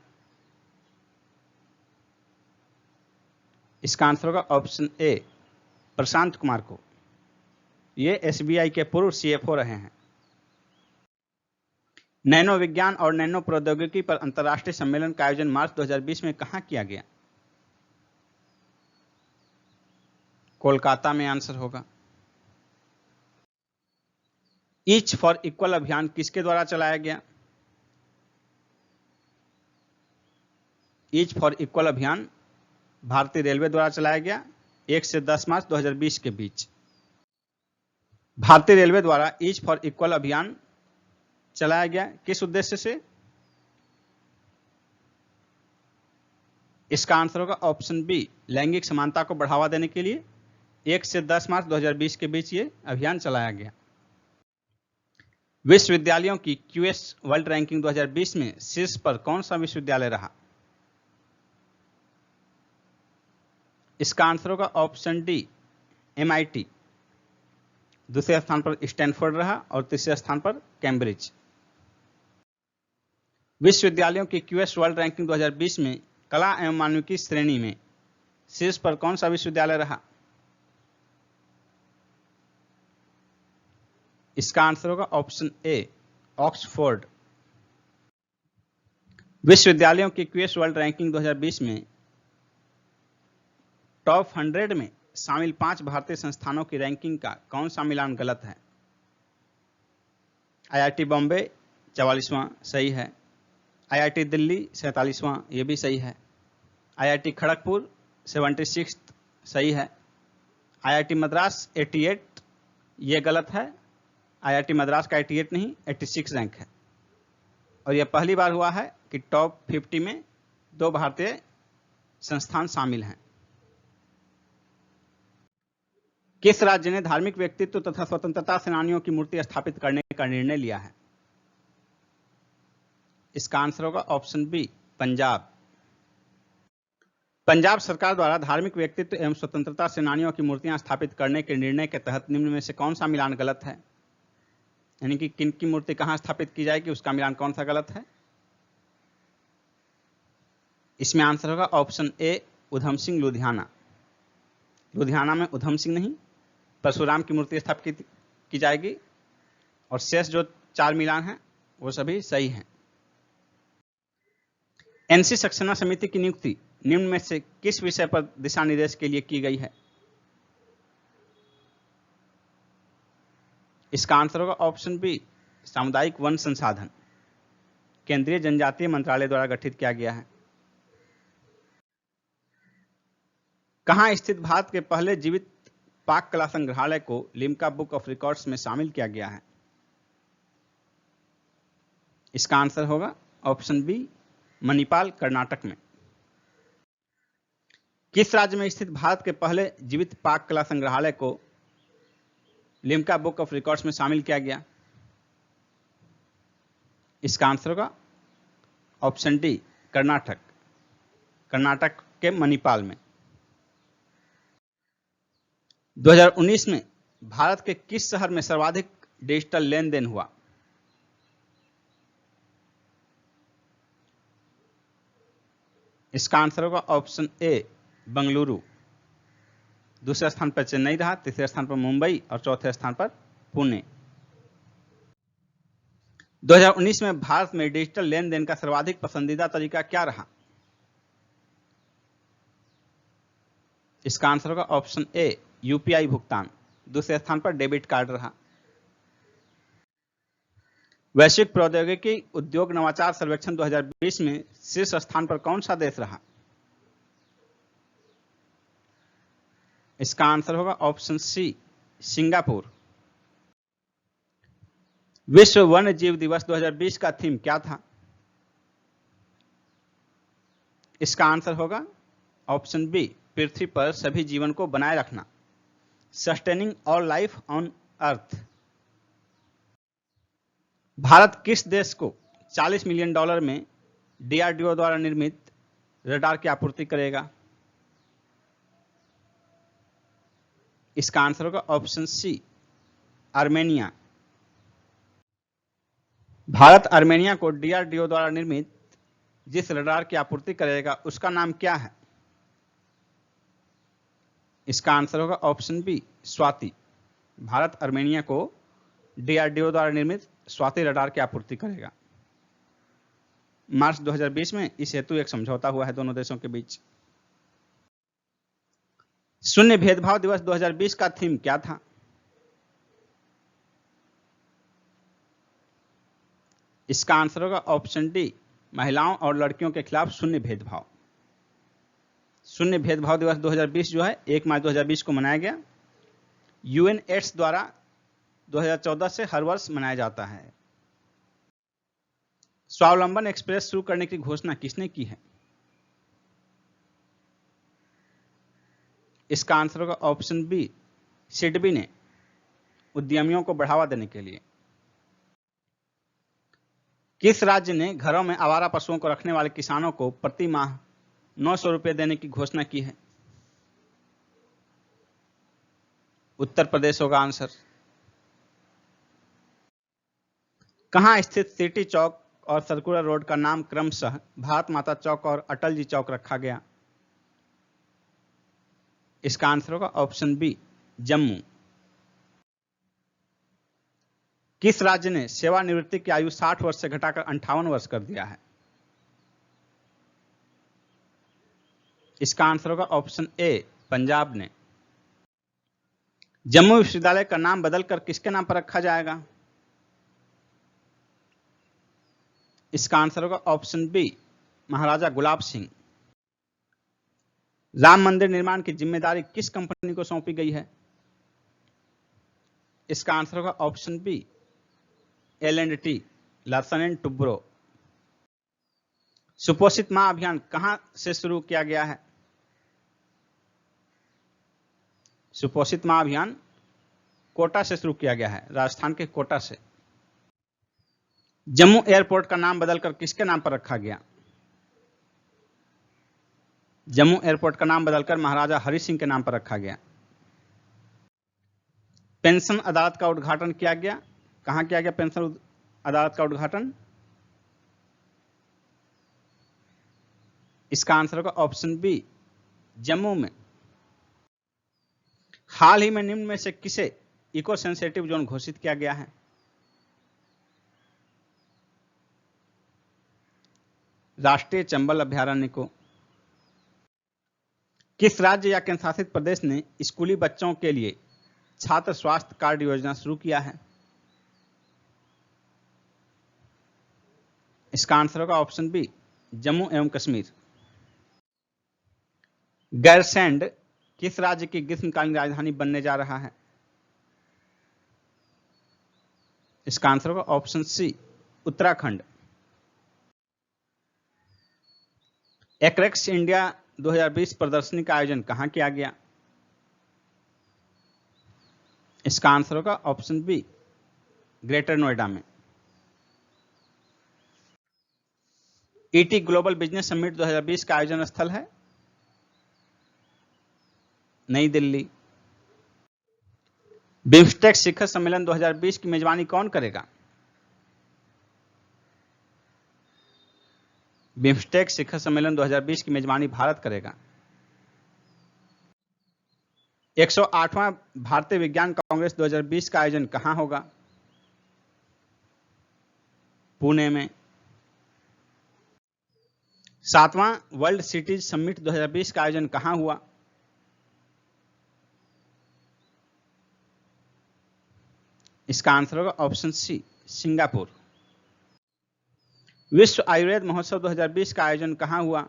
इसका आंसर होगा ऑप्शन ए प्रशांत कुमार को। ये एसबीआई के पूर्व सीएफओ रहे हैं। नैनो विज्ञान और नैनो प्रौद्योगिकी पर अंतर्राष्ट्रीय सम्मेलन का आयोजन मार्च 2020 में कहां किया गया? कोलकाता में आंसर होगा। ईच फॉर इक्वल अभियान किसके द्वारा चलाया गया? ईच फॉर इक्वल अभियान भारतीय रेलवे द्वारा चलाया गया 1 से 10 मार्च 2020 के बीच। भारतीय रेलवे द्वारा ईच फॉर इक्वल अभियान चलाया गया किस उद्देश्य से? इसका आंसर होगा ऑप्शन बी लैंगिक समानता को बढ़ावा देने के लिए 1 से 10 मार्च 2020 के बीच ये अभियान चलाया गया। विश्वविद्यालयों की क्यूएस वर्ल्ड रैंकिंग 2020 में शीर्ष पर कौन सा विश्वविद्यालय रहा? इसका आंसर होगा ऑप्शन डी एमआईटी। दूसरे स्थान पर स्टैनफोर्ड रहा और तीसरे स्थान पर कैम्ब्रिज। विश्वविद्यालयों की क्यूएस वर्ल्ड रैंकिंग 2020 में कला एवं मानविकी श्रेणी में शीर्ष पर कौन सा विश्वविद्यालय रहा? इसका आंसर होगा ऑप्शन ए ऑक्सफोर्ड। विश्वविद्यालयों की क्यूएस वर्ल्ड रैंकिंग 2020 में टॉप 100 में शामिल 5 भारतीय संस्थानों की रैंकिंग का कौन सा मिलान गलत है? आईआईटी बॉम्बे 44वां सही है। आईआईटी दिल्ली 47वां ये भी सही है। आईआईटी खड़गपुर 76 सही है। आईआईटी मद्रास 88 ये गलत है। आईआईटी मद्रास का 88 नहीं 86 रैंक है। और यह पहली बार हुआ है कि टॉप 50 में 2 भारतीय संस्थान शामिल हैं। किस राज्य ने धार्मिक व्यक्तित्व तथा स्वतंत्रता सेनानियों की मूर्ति स्थापित करने का निर्णय लिया है? इसका आंसर होगा ऑप्शन बी पंजाब। पंजाब सरकार द्वारा धार्मिक व्यक्तित्व एवं स्वतंत्रता सेनानियों की मूर्तियां स्थापित करने के निर्णय के तहत निम्न में से कौन सा मिलान गलत है, यानी कि किन की मूर्ति कहां स्थापित की जाएगी, उसका मिलान कौन सा गलत है। इसमें आंसर होगा ऑप्शन ए उधम सिंह लुधियाना। लुधियाना में उधम सिंह नहीं, परशुराम की मूर्ति स्थापित की जाएगी और शेष जो 4 मिलान हैं वो सभी सही हैं। एनसी सक्सेना समिति की नियुक्ति निम्न में से किस विषय पर दिशा निर्देश के लिए की गई है। इसका आंसर होगा ऑप्शन बी सामुदायिक वन संसाधन। केंद्रीय जनजातीय मंत्रालय द्वारा गठित किया गया है। कहां स्थित भारत के पहले जीवित पाक कला संग्रहालय को लिम्का बुक ऑफ रिकॉर्ड्स में शामिल किया गया है। इसका आंसर होगा ऑप्शन बी मणिपाल कर्नाटक में। किस राज्य में स्थित भारत के पहले जीवित पाक कला संग्रहालय को लिम्का बुक ऑफ रिकॉर्ड्स में शामिल किया गया। इसका आंसर होगा ऑप्शन डी कर्नाटक। कर्नाटक के मणिपाल में। 2019 में भारत के किस शहर में सर्वाधिक डिजिटल लेन देन हुआ। इसका आंसर होगा ऑप्शन ए बंगलुरु। दूसरे स्थान पर चेन्नई रहा, तीसरे स्थान पर मुंबई और चौथे स्थान पर पुणे। 2019 में भारत में डिजिटल लेन देन का सर्वाधिक पसंदीदा तरीका क्या रहा। इसका आंसर होगा ऑप्शन ए यूपीआई भुगतान। दूसरे स्थान पर डेबिट कार्ड रहा। वैश्विक प्रौद्योगिकी उद्योग नवाचार सर्वेक्षण 2020 में शीर्ष स्थान पर कौन सा देश रहा। इसका आंसर होगा ऑप्शन सी सिंगापुर। विश्व वन्य जीव दिवस 2020 का थीम क्या था। इसका आंसर होगा ऑप्शन बी पृथ्वी पर सभी जीवन को बनाए रखना, sustaining all life on earth. Bharat किस देश को $40 मिलियन में डीआरडीओ द्वारा निर्मित रडार की आपूर्ति करेगा। इसका आंसर होगा option C Armenia. Bharat Armenia को डीआरडीओ द्वारा निर्मित जिस रडार की आपूर्ति करेगा उसका नाम क्या है। इसका आंसर होगा option B Swathi. Bharat Armenia को डीआरडीओ द्वारा निर्मित स्वाति रडार की आपूर्ति करेगा। मार्च 2020 में इस हेतु एक समझौता हुआ है दोनों देशों के बीच। शून्य भेदभाव दिवस 2020 का थीम क्या था। इसका आंसर होगा ऑप्शन डी महिलाओं और लड़कियों के खिलाफ शून्य भेदभाव। शून्य भेदभाव दिवस 2020 जो है 1 मार्च 2020 को मनाया गया। यूएनएड्स द्वारा 2014 से हर वर्ष मनाया जाता है। स्वावलंबन एक्सप्रेस शुरू करने की घोषणा किसने की है। इसका आंसर होगा ऑप्शन बी सिडबी ने, उद्यमियों को बढ़ावा देने के लिए। किस राज्य ने घरों में आवारा पशुओं को रखने वाले किसानों को प्रति माह 900 रुपये देने की घोषणा की है। उत्तर प्रदेश होगा आंसर। कहां स्थित सिटी चौक और सर्कुलर रोड का नाम क्रमशः भारत माता चौक और अटल जी चौक रखा गया। इसका आंसर होगा ऑप्शन बी जम्मू। किस राज्य ने सेवानिवृत्ति की आयु 60 वर्ष से घटाकर 58 वर्ष कर दिया है। इसका आंसर होगा ऑप्शन ए पंजाब ने। जम्मू विश्वविद्यालय का नाम बदलकर किसके नाम पर रखा जाएगा। इसका आंसर होगा ऑप्शन बी महाराजा गुलाब सिंह। राम मंदिर निर्माण की जिम्मेदारी किस कंपनी को सौंपी गई है। इसका आंसर होगा option B L&T Larsen and Toubro. सुपोषित मां अभियान कहां से शुरू किया गया है। सुपोषित मां अभियान कोटा से शुरू किया गया है, राजस्थान के कोटा से। जम्मू एयरपोर्ट का नाम बदलकर किसके नाम पर रखा गया? जम्मू एयरपोर्ट का नाम बदलकर महाराजा हरि सिंह के नाम पर रखा गया। पेंशन अदालत का उद्घाटन किया गया, कहां किया गया पेंशन अदालत का उद्घाटन? इसका आंसर होगा ऑप्शन बी, जम्मू में। हाल ही में निम्न में से किसे इको सेंसिटिव जोन घोषित किया गया है? राष्ट्रीय चंबल अभयारण्य को। किस राज्य या केंद्र शासित प्रदेश ने स्कूली बच्चों के लिए छात्र स्वास्थ्य कार्ड योजना शुरू किया है? इसका आंसर होगा ऑप्शन बी, जम्मू एवं कश्मीर। गैरसैंड किस राज्य की ग्रीष्मकालीन राजधानी बनने जा रहा है? इसका आंसर होगा ऑप्शन सी, उत्तराखंड। एक्रेक्स इंडिया 2020 प्रदर्शनी का आयोजन कहां किया गया? इसका आंसर होगा ऑप्शन बी, ग्रेटर नोएडा में। ईटी ग्लोबल बिजनेस समिट 2020 का आयोजन स्थल है नई दिल्ली। बिम्स्टेक शिखर सम्मेलन 2020 की मेजबानी कौन करेगा? बिम्स्टेक शिखर सम्मेलन 2020 की मेजबानी भारत करेगा। 108वां भारतीय विज्ञान कांग्रेस 2020 का आयोजन कहां होगा? पुणे में। 7वां वर्ल्ड सिटीज समिट 2020 का आयोजन कहां हुआ? इसका आंसर होगा ऑप्शन सी, सिंगापुर। विश्व आयुर्वेद महोत्सव 2020 का आयोजन कहां हुआ?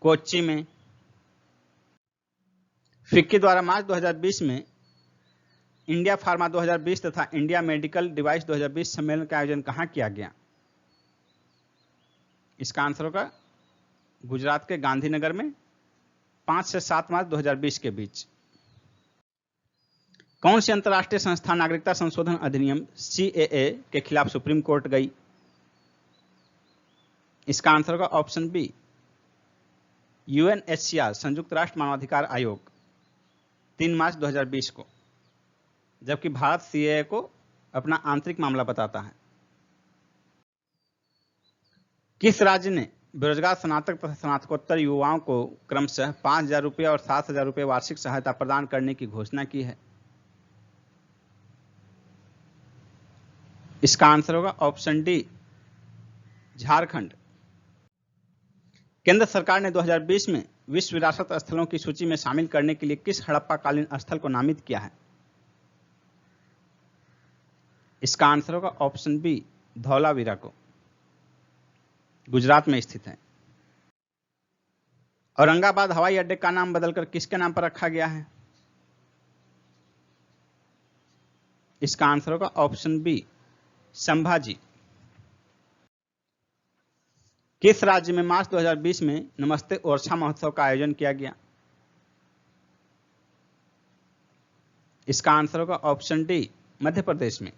कोच्चि में। फिक्की द्वारा मार्च 2020 में इंडिया फार्मा 2020 तथा इंडिया मेडिकल डिवाइस 2020 सम्मेलन का आयोजन कहां किया गया? इसका आंसर होगा गुजरात के गांधीनगर में 5 से 7 मार्च 2020 के बीच। कौन सी अंतर्राष्ट्रीय संस्था नागरिकता संशोधन अधिनियम CAA के खिलाफ सुप्रीम कोर्ट गई? इसका आंसर होगा ऑप्शन बी, UNHCR संयुक्त राष्ट्र मानवाधिकार आयोग 3 मार्च 2020 को, जबकि भारत CAA को अपना आंतरिक मामला बताता है। किस राज्य ने बेरोजगार स्नातक तथा स्नातकोत्तर युवाओं को क्रमशः 5,000 रुपये और 7,000 रुपये वार्षिक सहायता प्रदान करने की घोषणा की है? इसका आंसर होगा ऑप्शन डी, झारखंड। केंद्र सरकार ने 2020 में विश्व विरासत स्थलों की सूची में शामिल करने के लिए किस हड़प्पा कालीन स्थल को नामित किया है? इसका आंसर होगा ऑप्शन बी, धौलावीरा को, गुजरात में स्थित है। औरंगाबाद हवाई अड्डे का नाम बदलकर किसके नाम पर रखा गया है? इसका आंसर होगा ऑप्शन बी, संभाजी। किस राज्य में मार्च 2020 में नमस्ते ओरछा महोत्सव का आयोजन किया गया? इसका आंसर होगा ऑप्शन डी, मध्य प्रदेश में।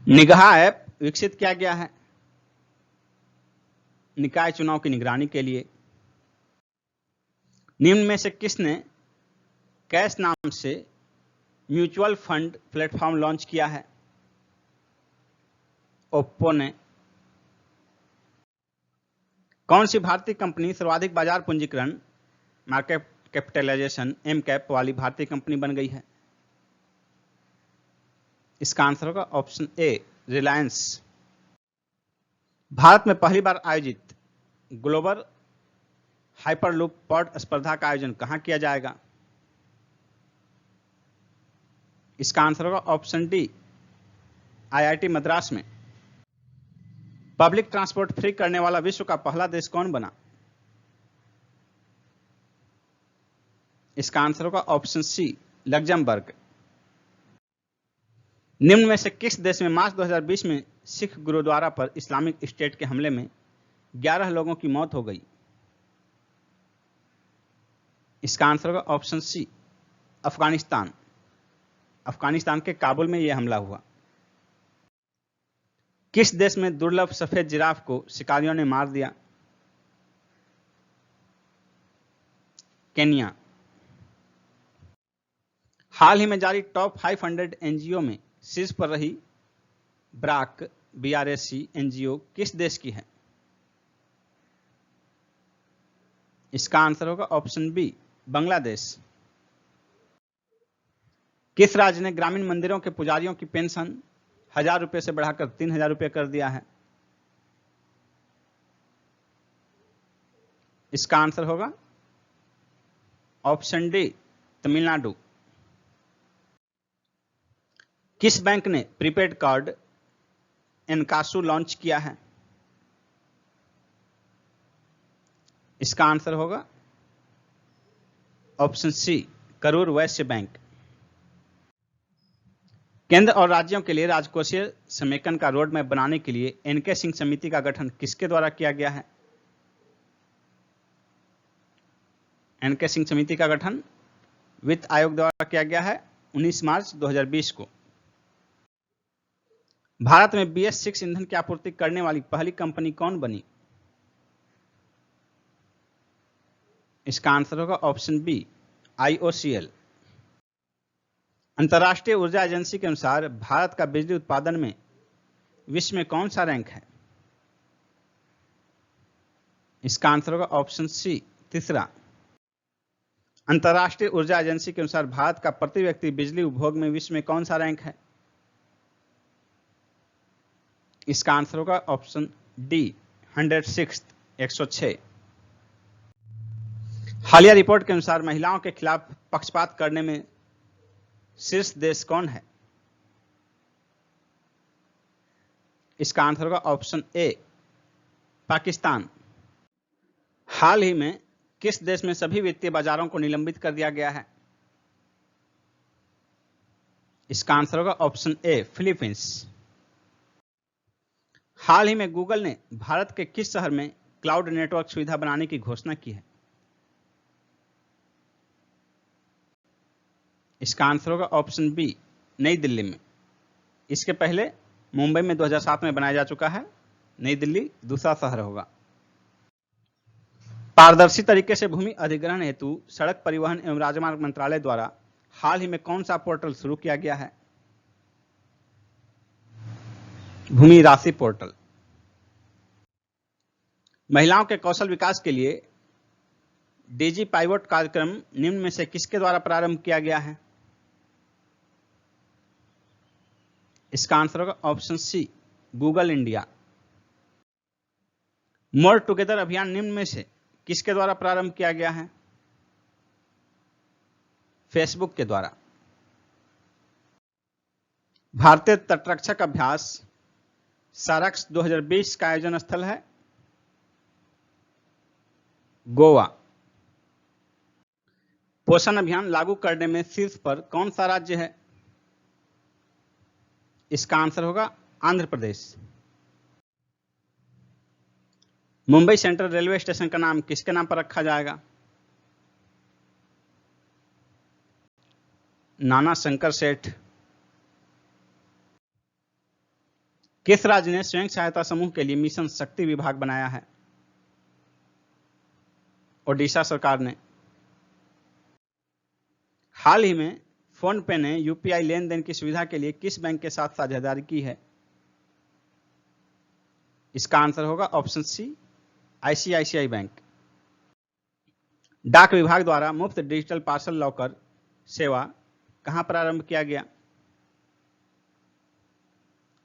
निगाह ऐप विकसित किया गया है निकाय चुनाव की निगरानी के लिए। निम्न में से किसने कैश नाम से म्यूचुअल फंड प्लेटफॉर्म लॉन्च किया है? ओप्पो ने। कौन सी भारतीय कंपनी सर्वाधिक बाजार पूंजीकरण मार्केट कैपिटलाइजेशन MCAP वाली भारतीय कंपनी बन गई है? इसका आंसर होगा ऑप्शन ए, रिलायंस। भारत में पहली बार आयोजित ग्लोबल हाइपरलूप पॉड स्पर्धा का आयोजन कहां किया जाएगा? इसका आंसर होगा ऑप्शन डी, IIT मद्रास में। पब्लिक ट्रांसपोर्ट फ्री करने वाला विश्व का पहला देश कौन बना? इसका आंसर होगा ऑप्शन सी, लग्जमबर्ग। निम्न में से किस देश में मार्च 2020 में सिख गुरुद्वारा पर इस्लामिक स्टेट के हमले में 11 लोगों की मौत हो गई? इसका आंसर होगा ऑप्शन सी, अफगानिस्तान। अफगानिस्तान के काबुल में यह हमला हुआ। किस देश में दुर्लभ सफेद जिराफ को शिकारियों ने मार दिया? केन्या। हाल ही में जारी टॉप 500 एनजीओ में शीर्ष पर रही BRAC एनजीओ किस देश की है? इसका आंसर होगा ऑप्शन बी, बांग्लादेश। किस राज्य ने ग्रामीण मंदिरों के पुजारियों की पेंशन 1000 रुपये से बढ़ाकर 3000 रुपये कर दिया है? इसका आंसर होगा ऑप्शन डी, तमिलनाडु। किस बैंक ने प्रीपेड कार्ड एनकासु लॉन्च किया है? इसका आंसर होगा ऑप्शन सी, करूर वैश्य बैंक। केंद्र और राज्यों के लिए राजकोषीय समेकन का रोड मैप बनाने के लिए एनके सिंह समिति का गठन किसके द्वारा किया गया है? एनके सिंह समिति का गठन वित्त आयोग द्वारा किया गया है 19 मार्च 2020 को। भारत में BS6 ईंधन की आपूर्ति करने वाली पहली कंपनी कौन बनी? इसका आंसर होगा ऑप्शन बी, IOCL। अंतर्राष्ट्रीय ऊर्जा एजेंसी के अनुसार भारत का बिजली उत्पादन में विश्व में कौन सा रैंक है? इसका आंसर होगा ऑप्शन सी, तीसरा। अंतर्राष्ट्रीय ऊर्जा एजेंसी के अनुसार भारत का प्रति व्यक्ति बिजली उपभोग में विश्व में कौन सा रैंक है? इसका आंसर होगा ऑप्शन डी, 106, 106। हालिया रिपोर्ट के अनुसार महिलाओं के खिलाफ पक्षपात करने में शीर्ष देश कौन है? इसका आंसर होगा ऑप्शन ए, पाकिस्तान। हाल ही में किस देश में सभी वित्तीय बाजारों को निलंबित कर दिया गया है? इसका आंसर होगा ऑप्शन ए, फिलीपींस। हाल ही में गूगल ने भारत के किस शहर में क्लाउड नेटवर्क सुविधा बनाने की घोषणा की है? इसका आंसर होगा ऑप्शन बी, नई दिल्ली में। इसके पहले मुंबई में 2007 में बनाया जा चुका है, नई दिल्ली दूसरा शहर होगा। पारदर्शी तरीके से भूमि अधिग्रहण हेतु सड़क परिवहन एवं राजमार्ग मंत्रालय द्वारा हाल ही में कौन सा पोर्टल शुरू किया गया है? भूमि राशि पोर्टल। महिलाओं के कौशल विकास के लिए DG पाइवट कार्यक्रम निम्न में से किसके द्वारा प्रारंभ किया गया है? इसका आंसर होगा ऑप्शन सी, गूगल इंडिया। मोर टुगेदर अभियान निम्न में से किसके द्वारा प्रारंभ किया गया है? फेसबुक के द्वारा। भारतीय तटरक्षक अभ्यास सारक्स 2020 का आयोजन स्थल है गोवा। पोषण अभियान लागू करने में शीर्ष पर कौन सा राज्य है? इसका आंसर होगा Andhra Pradesh. Mumbai central railway station का नाम किसके नाम पर रखा जाएगा? नाना शंकर सेठ। किस राज्य ने स्वयं सहायता समूह के लिए मिशन शक्ति विभाग बनाया है? ओडिशा सरकार ने। हाल ही में फोन पे ने UPI लेन देन की सुविधा के लिए किस बैंक के साथ साझेदारी की है? इसका आंसर होगा ऑप्शन सी, ICICI बैंक। डाक विभाग द्वारा मुफ्त डिजिटल पार्सल लॉकर सेवा कहां प्रारंभ किया गया?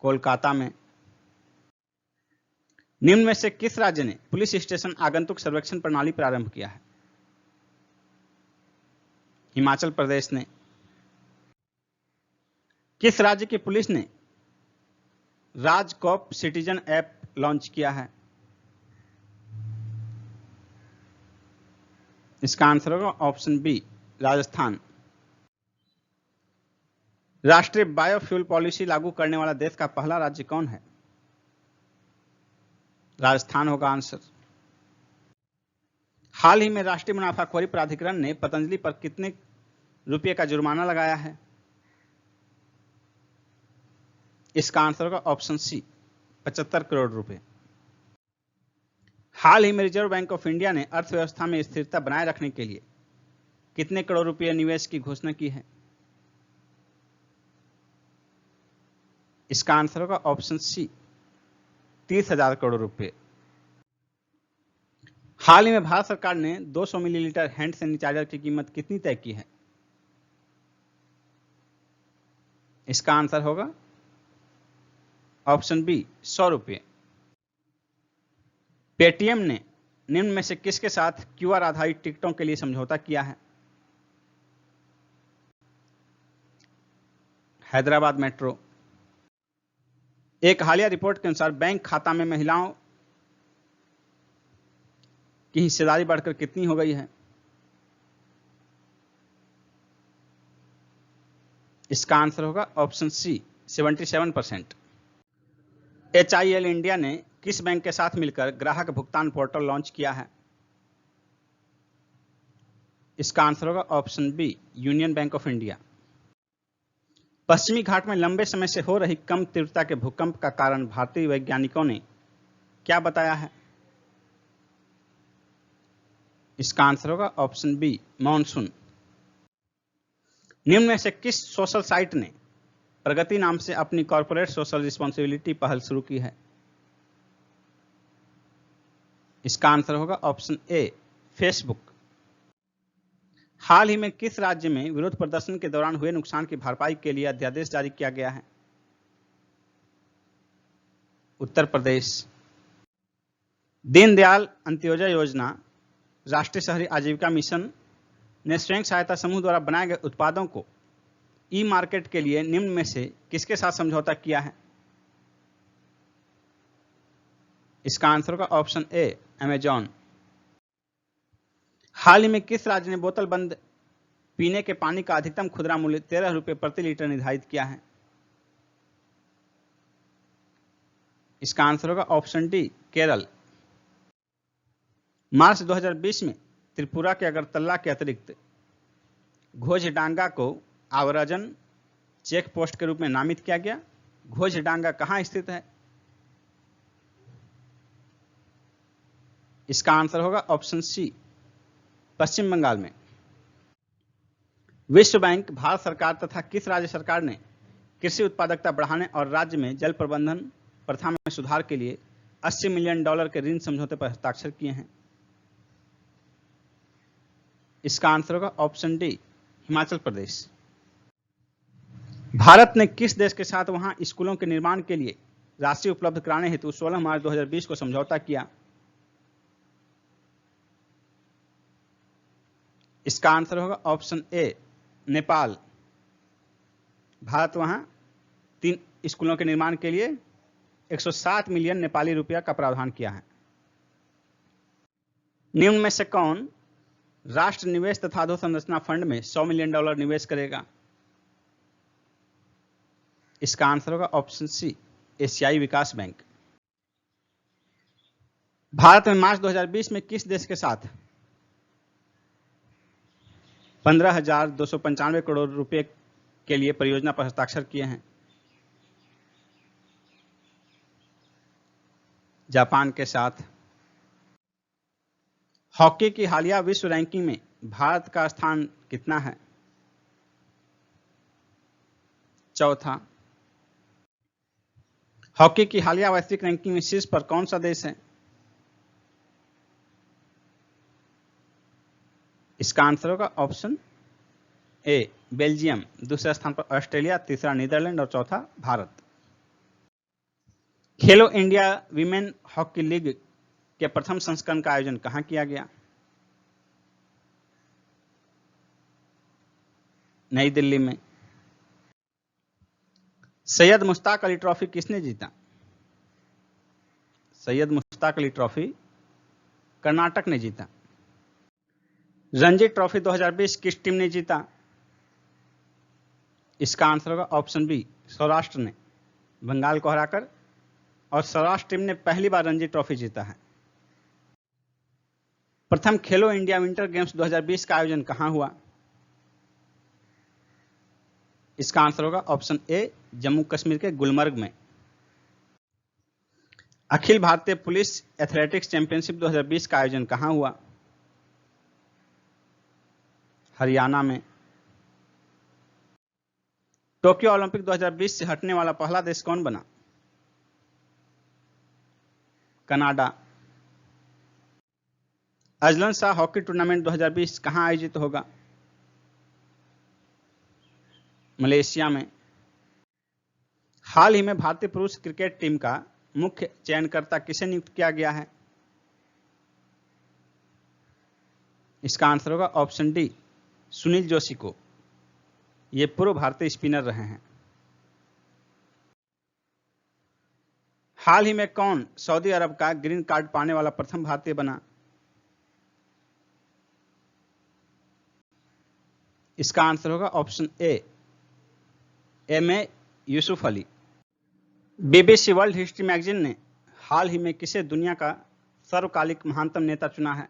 कोलकाता में। निम्न में से किस राज्य ने पुलिस स्टेशन आगंतुक सर्वेक्षण प्रणाली प्रारंभ किया है? हिमाचल प्रदेश ने। किस राज्य की पुलिस ने राजकॉप सिटीजन ऐप लॉन्च किया है? इसका आंसर होगा ऑप्शन बी, राजस्थान। राष्ट्रीय बायोफ्यूल पॉलिसी लागू करने वाला देश का पहला राज्य कौन है? राजस्थान होगा आंसर। हाल ही में राष्ट्रीय मुनाफाखोरी प्राधिकरण ने पतंजलि पर कितने रुपए का जुर्माना लगाया है? इसका आंसर होगा ऑप्शन सी 75 करोड़ रुपए। हाल ही में रिजर्व बैंक ऑफ इंडिया ने अर्थव्यवस्था में स्थिरता बनाए रखने के लिए कितने करोड़ रुपए निवेश की घोषणा की है? इसका आंसर होगा ऑप्शन सी 30,000 करोड़ रुपए। हाल ही में भारत सरकार ने 200 मिलीलीटर हैंड सैनिटाइजर की कीमत कितनी तय की है? इसका आंसर होगा ऑप्शन बी 100 रुपये। पेटीएम ने निम्न में से किसके साथ क्यूआर आधारित टिकटों के लिए समझौता किया है? हैदराबाद मेट्रो। एक हालिया रिपोर्ट के अनुसार बैंक खाता में महिलाओं की हिस्सेदारी बढ़कर कितनी हो गई है? इसका आंसर होगा ऑप्शन सी 77%। HIL इंडिया ने किस बैंक के साथ मिलकर ग्राहक भुगतान पोर्टल लॉन्च किया है? इसका आंसर होगा option B Union Bank of India. पश्चिमी घाट में लंबे समय से हो रही कम तीव्रता के भूकंप का कारण भारतीय वैज्ञानिकों ने क्या बताया है? इसका आंसर होगा ऑप्शन बी मॉनसून। निम्न में से किस सोशल साइट ने प्रगति नाम से अपनी कॉर्पोरेट सोशल रिस्पॉन्सिबिलिटी पहल शुरू की है? इसका आंसर होगा ऑप्शन ए फेसबुक। हाल ही में किस राज्य में विरोध प्रदर्शन के दौरान हुए नुकसान की भरपाई के लिए अध्यादेश जारी किया गया है? उत्तर प्रदेश। दीनदयाल अंत्योदय योजना, राष्ट्रीय शहरी आजीविका मिशन ने स्वयं सहायता समूह द्वारा बनाए गए उत्पादों को ई मार्केट के लिए निम्न में से किसके साथ समझौता किया है? इसका आंसर होगा ऑप्शन ए अमेजॉन। हाल ही में किस राज्य ने बोतल बंद पीने के पानी का अधिकतम खुदरा मूल्य 13 रुपये प्रति लीटर निर्धारित किया है? इसका आंसर होगा ऑप्शन डी केरल। मार्च 2020 में त्रिपुरा के अगरतला के अतिरिक्त घोषडांगा को आव्रजन चेक पोस्ट के रूप में नामित किया गया। घोषडांगा कहां स्थित है? इसका आंसर होगा ऑप्शन सी पश्चिम बंगाल में। विश्व बैंक, भारत सरकार तथा किस राज्य सरकार ने कृषि उत्पादकता बढ़ाने और राज्य में जल प्रबंधन प्रथा में सुधार के लिए $80 मिलियन के ऋण समझौते पर हस्ताक्षर किए हैं? इसका आंसर होगा ऑप्शन डी हिमाचल प्रदेश। भारत ने किस देश के साथ वहां स्कूलों के निर्माण के लिए राशि उपलब्ध कराने हेतु 16 मार्च 2020 को समझौता किया? इसका आंसर होगा ऑप्शन ए नेपाल। भारत वहां 3 स्कूलों के निर्माण के लिए 107 मिलियन नेपाली रुपया का प्रावधान किया है। निम्न में से कौन राष्ट्र निवेश तथा अधोसंरचना फंड में $100 मिलियन निवेश करेगा? इसका आंसर होगा ऑप्शन सी एशियाई विकास बैंक। भारत में मार्च 2020 में किस देश के साथ 15,295 करोड़ रुपए के लिए परियोजना पर हस्ताक्षर किए हैं? जापान के साथ। हॉकी की हालिया विश्व रैंकिंग में भारत का स्थान कितना है? चौथा। हॉकी की हालिया वैश्विक रैंकिंग में शीर्ष पर कौन सा देश है? इसका आंसर होगा ऑप्शन ए बेल्जियम। दूसरे स्थान पर ऑस्ट्रेलिया, तीसरा नीदरलैंड और चौथा भारत। खेलो इंडिया वीमेन हॉकी लीग के प्रथम संस्करण का आयोजन कहां किया गया? नई दिल्ली में। सैयद मुश्ताक अली ट्रॉफी किसने जीता? सैयद मुश्ताक अली ट्रॉफी कर्नाटक ने जीता। रणजी ट्रॉफी 2020 किस टीम ने जीता? इसका आंसर होगा ऑप्शन बी सौराष्ट्र ने, बंगाल को हराकर। और सौराष्ट्र टीम ने पहली बार रणजी ट्रॉफी जीता है। प्रथम खेलो इंडिया विंटर गेम्स 2020 का आयोजन कहां हुआ? इसका आंसर होगा ऑप्शन ए, जम्मू कश्मीर के गुलमर्ग में। Akhil Bharatiya police athletics championship 2020 का आयोजन कहां हुआ? हरियाणा में। टोक्यो ओलंपिक 2020 से हटने वाला पहला देश कौन बना? Canada. Azlan Shah hockey tournament 2020 कहां आयोजित होगा? मलेशिया में। हाल ही में भारतीय पुरुष क्रिकेट टीम का मुख्य चयनकर्ता किसे नियुक्त किया गया है? इसका आंसर होगा ऑप्शन डी, सुनील जोशी को। ये पूर्व भारतीय स्पिनर रहे हैं। हाल ही में कौन सऊदी अरब का ग्रीन कार्ड पाने वाला प्रथम भारतीय बना? इसका आंसर होगा option A, M A. Yusuff Ali. BBC World History Magazine ने हाल ही में किसे दुनिया का सर्वकालिक महानतम नेता चुना है?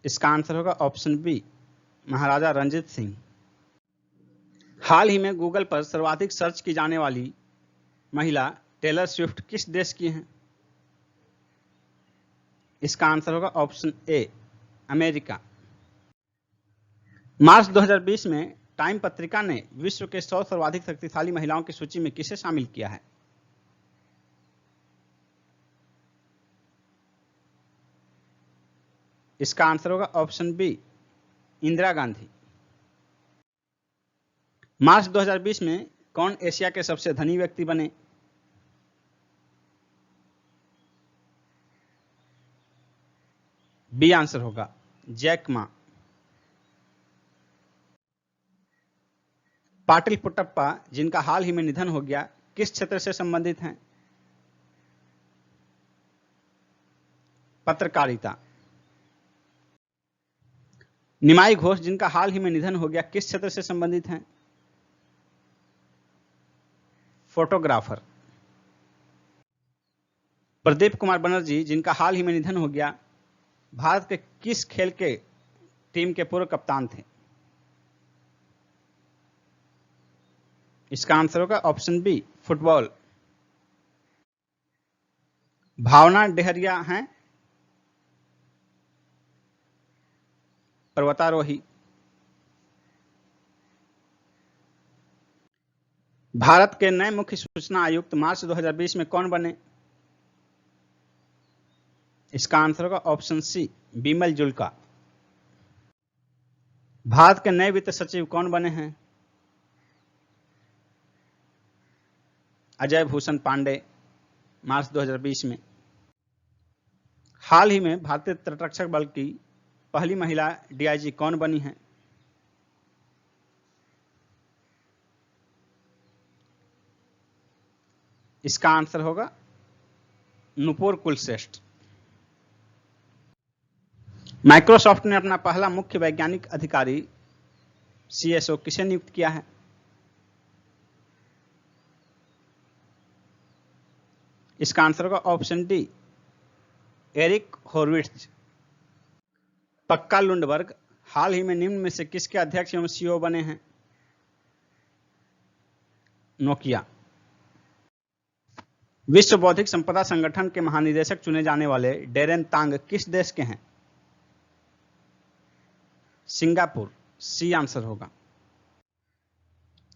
इसका आंसर होगा ऑप्शन बी, महाराजा रंजीत सिंह। हाल ही में गूगल पर सर्वाधिक सर्च की जाने वाली महिला टेलर स्विफ्ट किस देश की हैं? इसका आंसर होगा ऑप्शन ए, अमेरिका। मार्च 2020 में टाइम पत्रिका ने विश्व के 100 सर्वाधिक शक्तिशाली महिलाओं की सूची में किसे शामिल किया है? इसका आंसर होगा ऑप्शन बी, इंदिरा गांधी। मार्च 2020 में कौन एशिया के सबसे धनी व्यक्ति बने? बी आंसर होगा जैक मा। पाटिल पुट्टप्पा, जिनका हाल ही में निधन हो गया, किस क्षेत्र से संबंधित हैं? पत्रकारिता। निमाई घोष, जिनका हाल ही में निधन हो गया, किस क्षेत्र से संबंधित हैं? फोटोग्राफर। प्रदीप कुमार बनर्जी, जिनका हाल ही में निधन हो गया, भारत के किस खेल के टीम के पूर्व कप्तान थे? इसका आंसर होगा ऑप्शन बी, फुटबॉल। भावना डेहरिया हैं पर्वतारोही। भारत के नए मुख्य सूचना आयुक्त मार्च 2020 में कौन बने? इसका आंसर होगा ऑप्शन सी, बिमल जुल्का। भारत के नए वित्त सचिव कौन बने हैं? अजय भूषण पांडे, मार्च 2020 में। हाल ही में भारतीय तटरक्षक बल की पहली महिला डीआईजी कौन बनी है? इसका आंसर होगा नुपुर कुलश्रेष्ठ। माइक्रोसॉफ्ट ने अपना पहला मुख्य वैज्ञानिक अधिकारी सीएसओ किसे नियुक्त किया है? इसका आंसर होगा ऑप्शन डी, एरिक होरविट्ज। पक्का लुंडबर्ग हाल ही में निम्न में से किसके अध्यक्ष एवं सीईओ बने हैं? नोकिया। विश्व बौद्धिक संपदा संगठन के महानिदेशक चुने जाने वाले डेरेन तांग किस देश के हैं? सिंगापुर। सी आंसर होगा।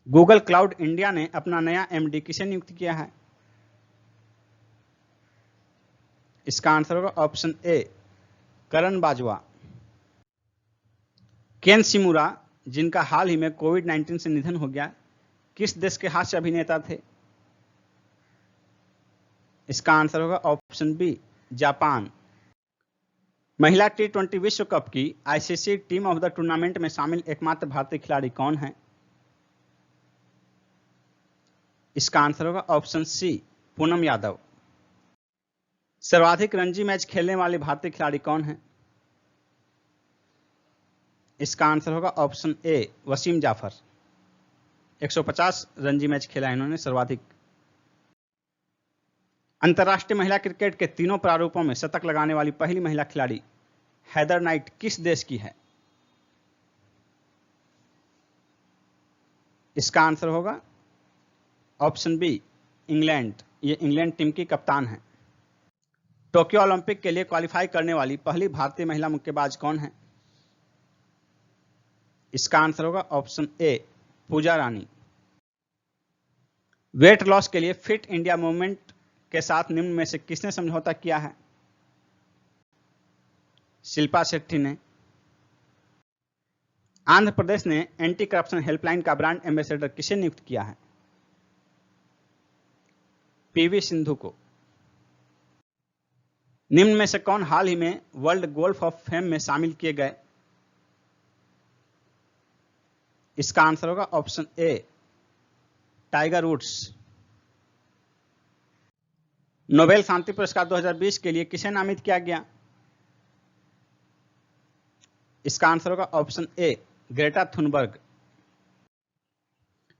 गूगल क्लाउड इंडिया ने अपना नया एमडी किसे नियुक्त किया है? इसका आंसर होगा ऑप्शन ए, करण बाजवा। केन शिमुरा, जिनका हाल ही में कोविड-19 से निधन हो गया, किस देश के हास्य अभिनेता थे? इसका आंसर होगा ऑप्शन बी, जापान। महिला टी20 विश्व कप की ICC team of the tournament में शामिल एकमात्र भारतीय खिलाड़ी कौन है? इसका आंसर होगा ऑप्शन सी, पूनम यादव। सर्वाधिक रणजी मैच खेलने वाले भारतीय खिलाड़ी कौन हैं? इसका आंसर होगा option A, Wasim Jaffer. 150 Ranji match खेला इन्होंने सर्वाधिक। अंतर्राष्ट्रीय महिला क्रिकेट के तीनों प्रारूपों में शतक लगाने वाली पहली महिला खिलाड़ी हैदर नाइट किस देश की है? इसका आंसर होगा ऑप्शन बी इंग्लैंड। ये इंग्लैंड टीम की कप्तान है। टोक्यो ओलंपिक के लिए क्वालिफाई करने वाली पहली भारतीय महिला मुक्केबाज कौन है? इसका आंसर होगा option A Pooja Rani. Weight loss के लिए फिट इंडिया मूवमेंट के साथ निम्न में से किसने समझौता किया है? शिल्पा शेट्टी ने। आंध्र प्रदेश ने एंटी करप्शन हेल्पलाइन का ब्रांड एम्बेसडर किसे नियुक्त किया है? पीवी सिंधु को। निम्न में से कौन हाल ही में वर्ल्ड गोल्फ ऑफ फेम में शामिल किए गए? इसका आंसर होगा option A Tiger Woods. Nobel शांति पुरस्कार 2020 के लिए किसे नामित किया गया? इसका आंसर होगा option A Greta Thunberg.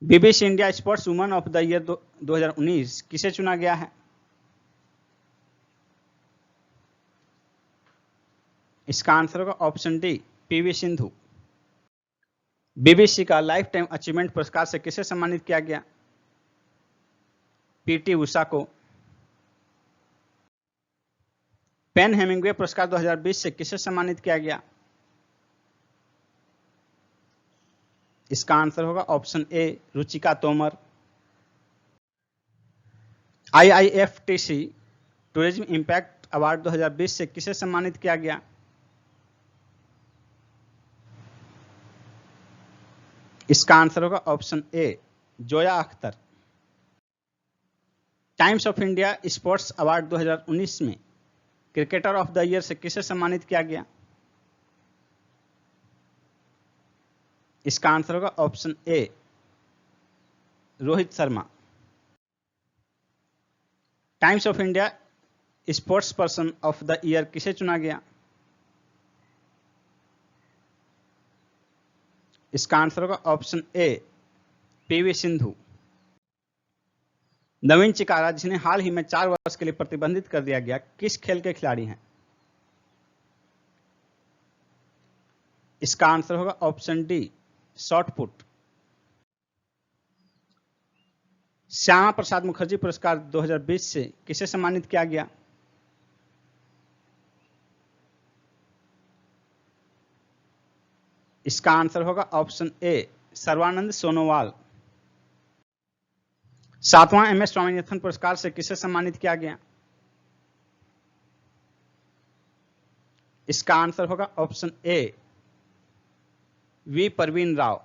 BBC India sports woman of the year 2019 किसे चुना गया है? इसका आंसर होगा option D PV Sindhu. BBC का लाइफ टाइम अचीवमेंट पुरस्कार से किसे सम्मानित किया गया? पीटी उषा को। पेन हेमिंग्वे पुरस्कार 2020 से किसे सम्मानित किया गया? इसका आंसर होगा option A Ruchika Tomar. IIFTC tourism impact award 2020 से किसे सम्मानित किया गया? इसका आंसर होगा option A Zoya Akhtar. Times of India sports award 2019 में क्रिकेटर ऑफ द ईयर से किसे सम्मानित किया गया? इसका आंसर होगा option A Rohit Sharma. Times of India sports person of the year किसे चुना गया? इसका आंसर होगा ऑप्शन ए पीवी सिंधु। नवीन चिकारा जिन्हें हाल ही में 4 वर्ष के लिए प्रतिबंधित कर दिया गया, किस खेल के खिलाड़ी हैं? इसका आंसर होगा option D shot put. Shyama Prasad Mukherjee पुरस्कार 2020 से किसे सम्मानित किया गया? इसका आंसर होगा ऑप्शन ए सर्वानंद सोनोवाल। 7वां एमएस स्वामीनाथन पुरस्कार से किसे सम्मानित किया गया? इसका आंसर होगा option A V Parveen Rao.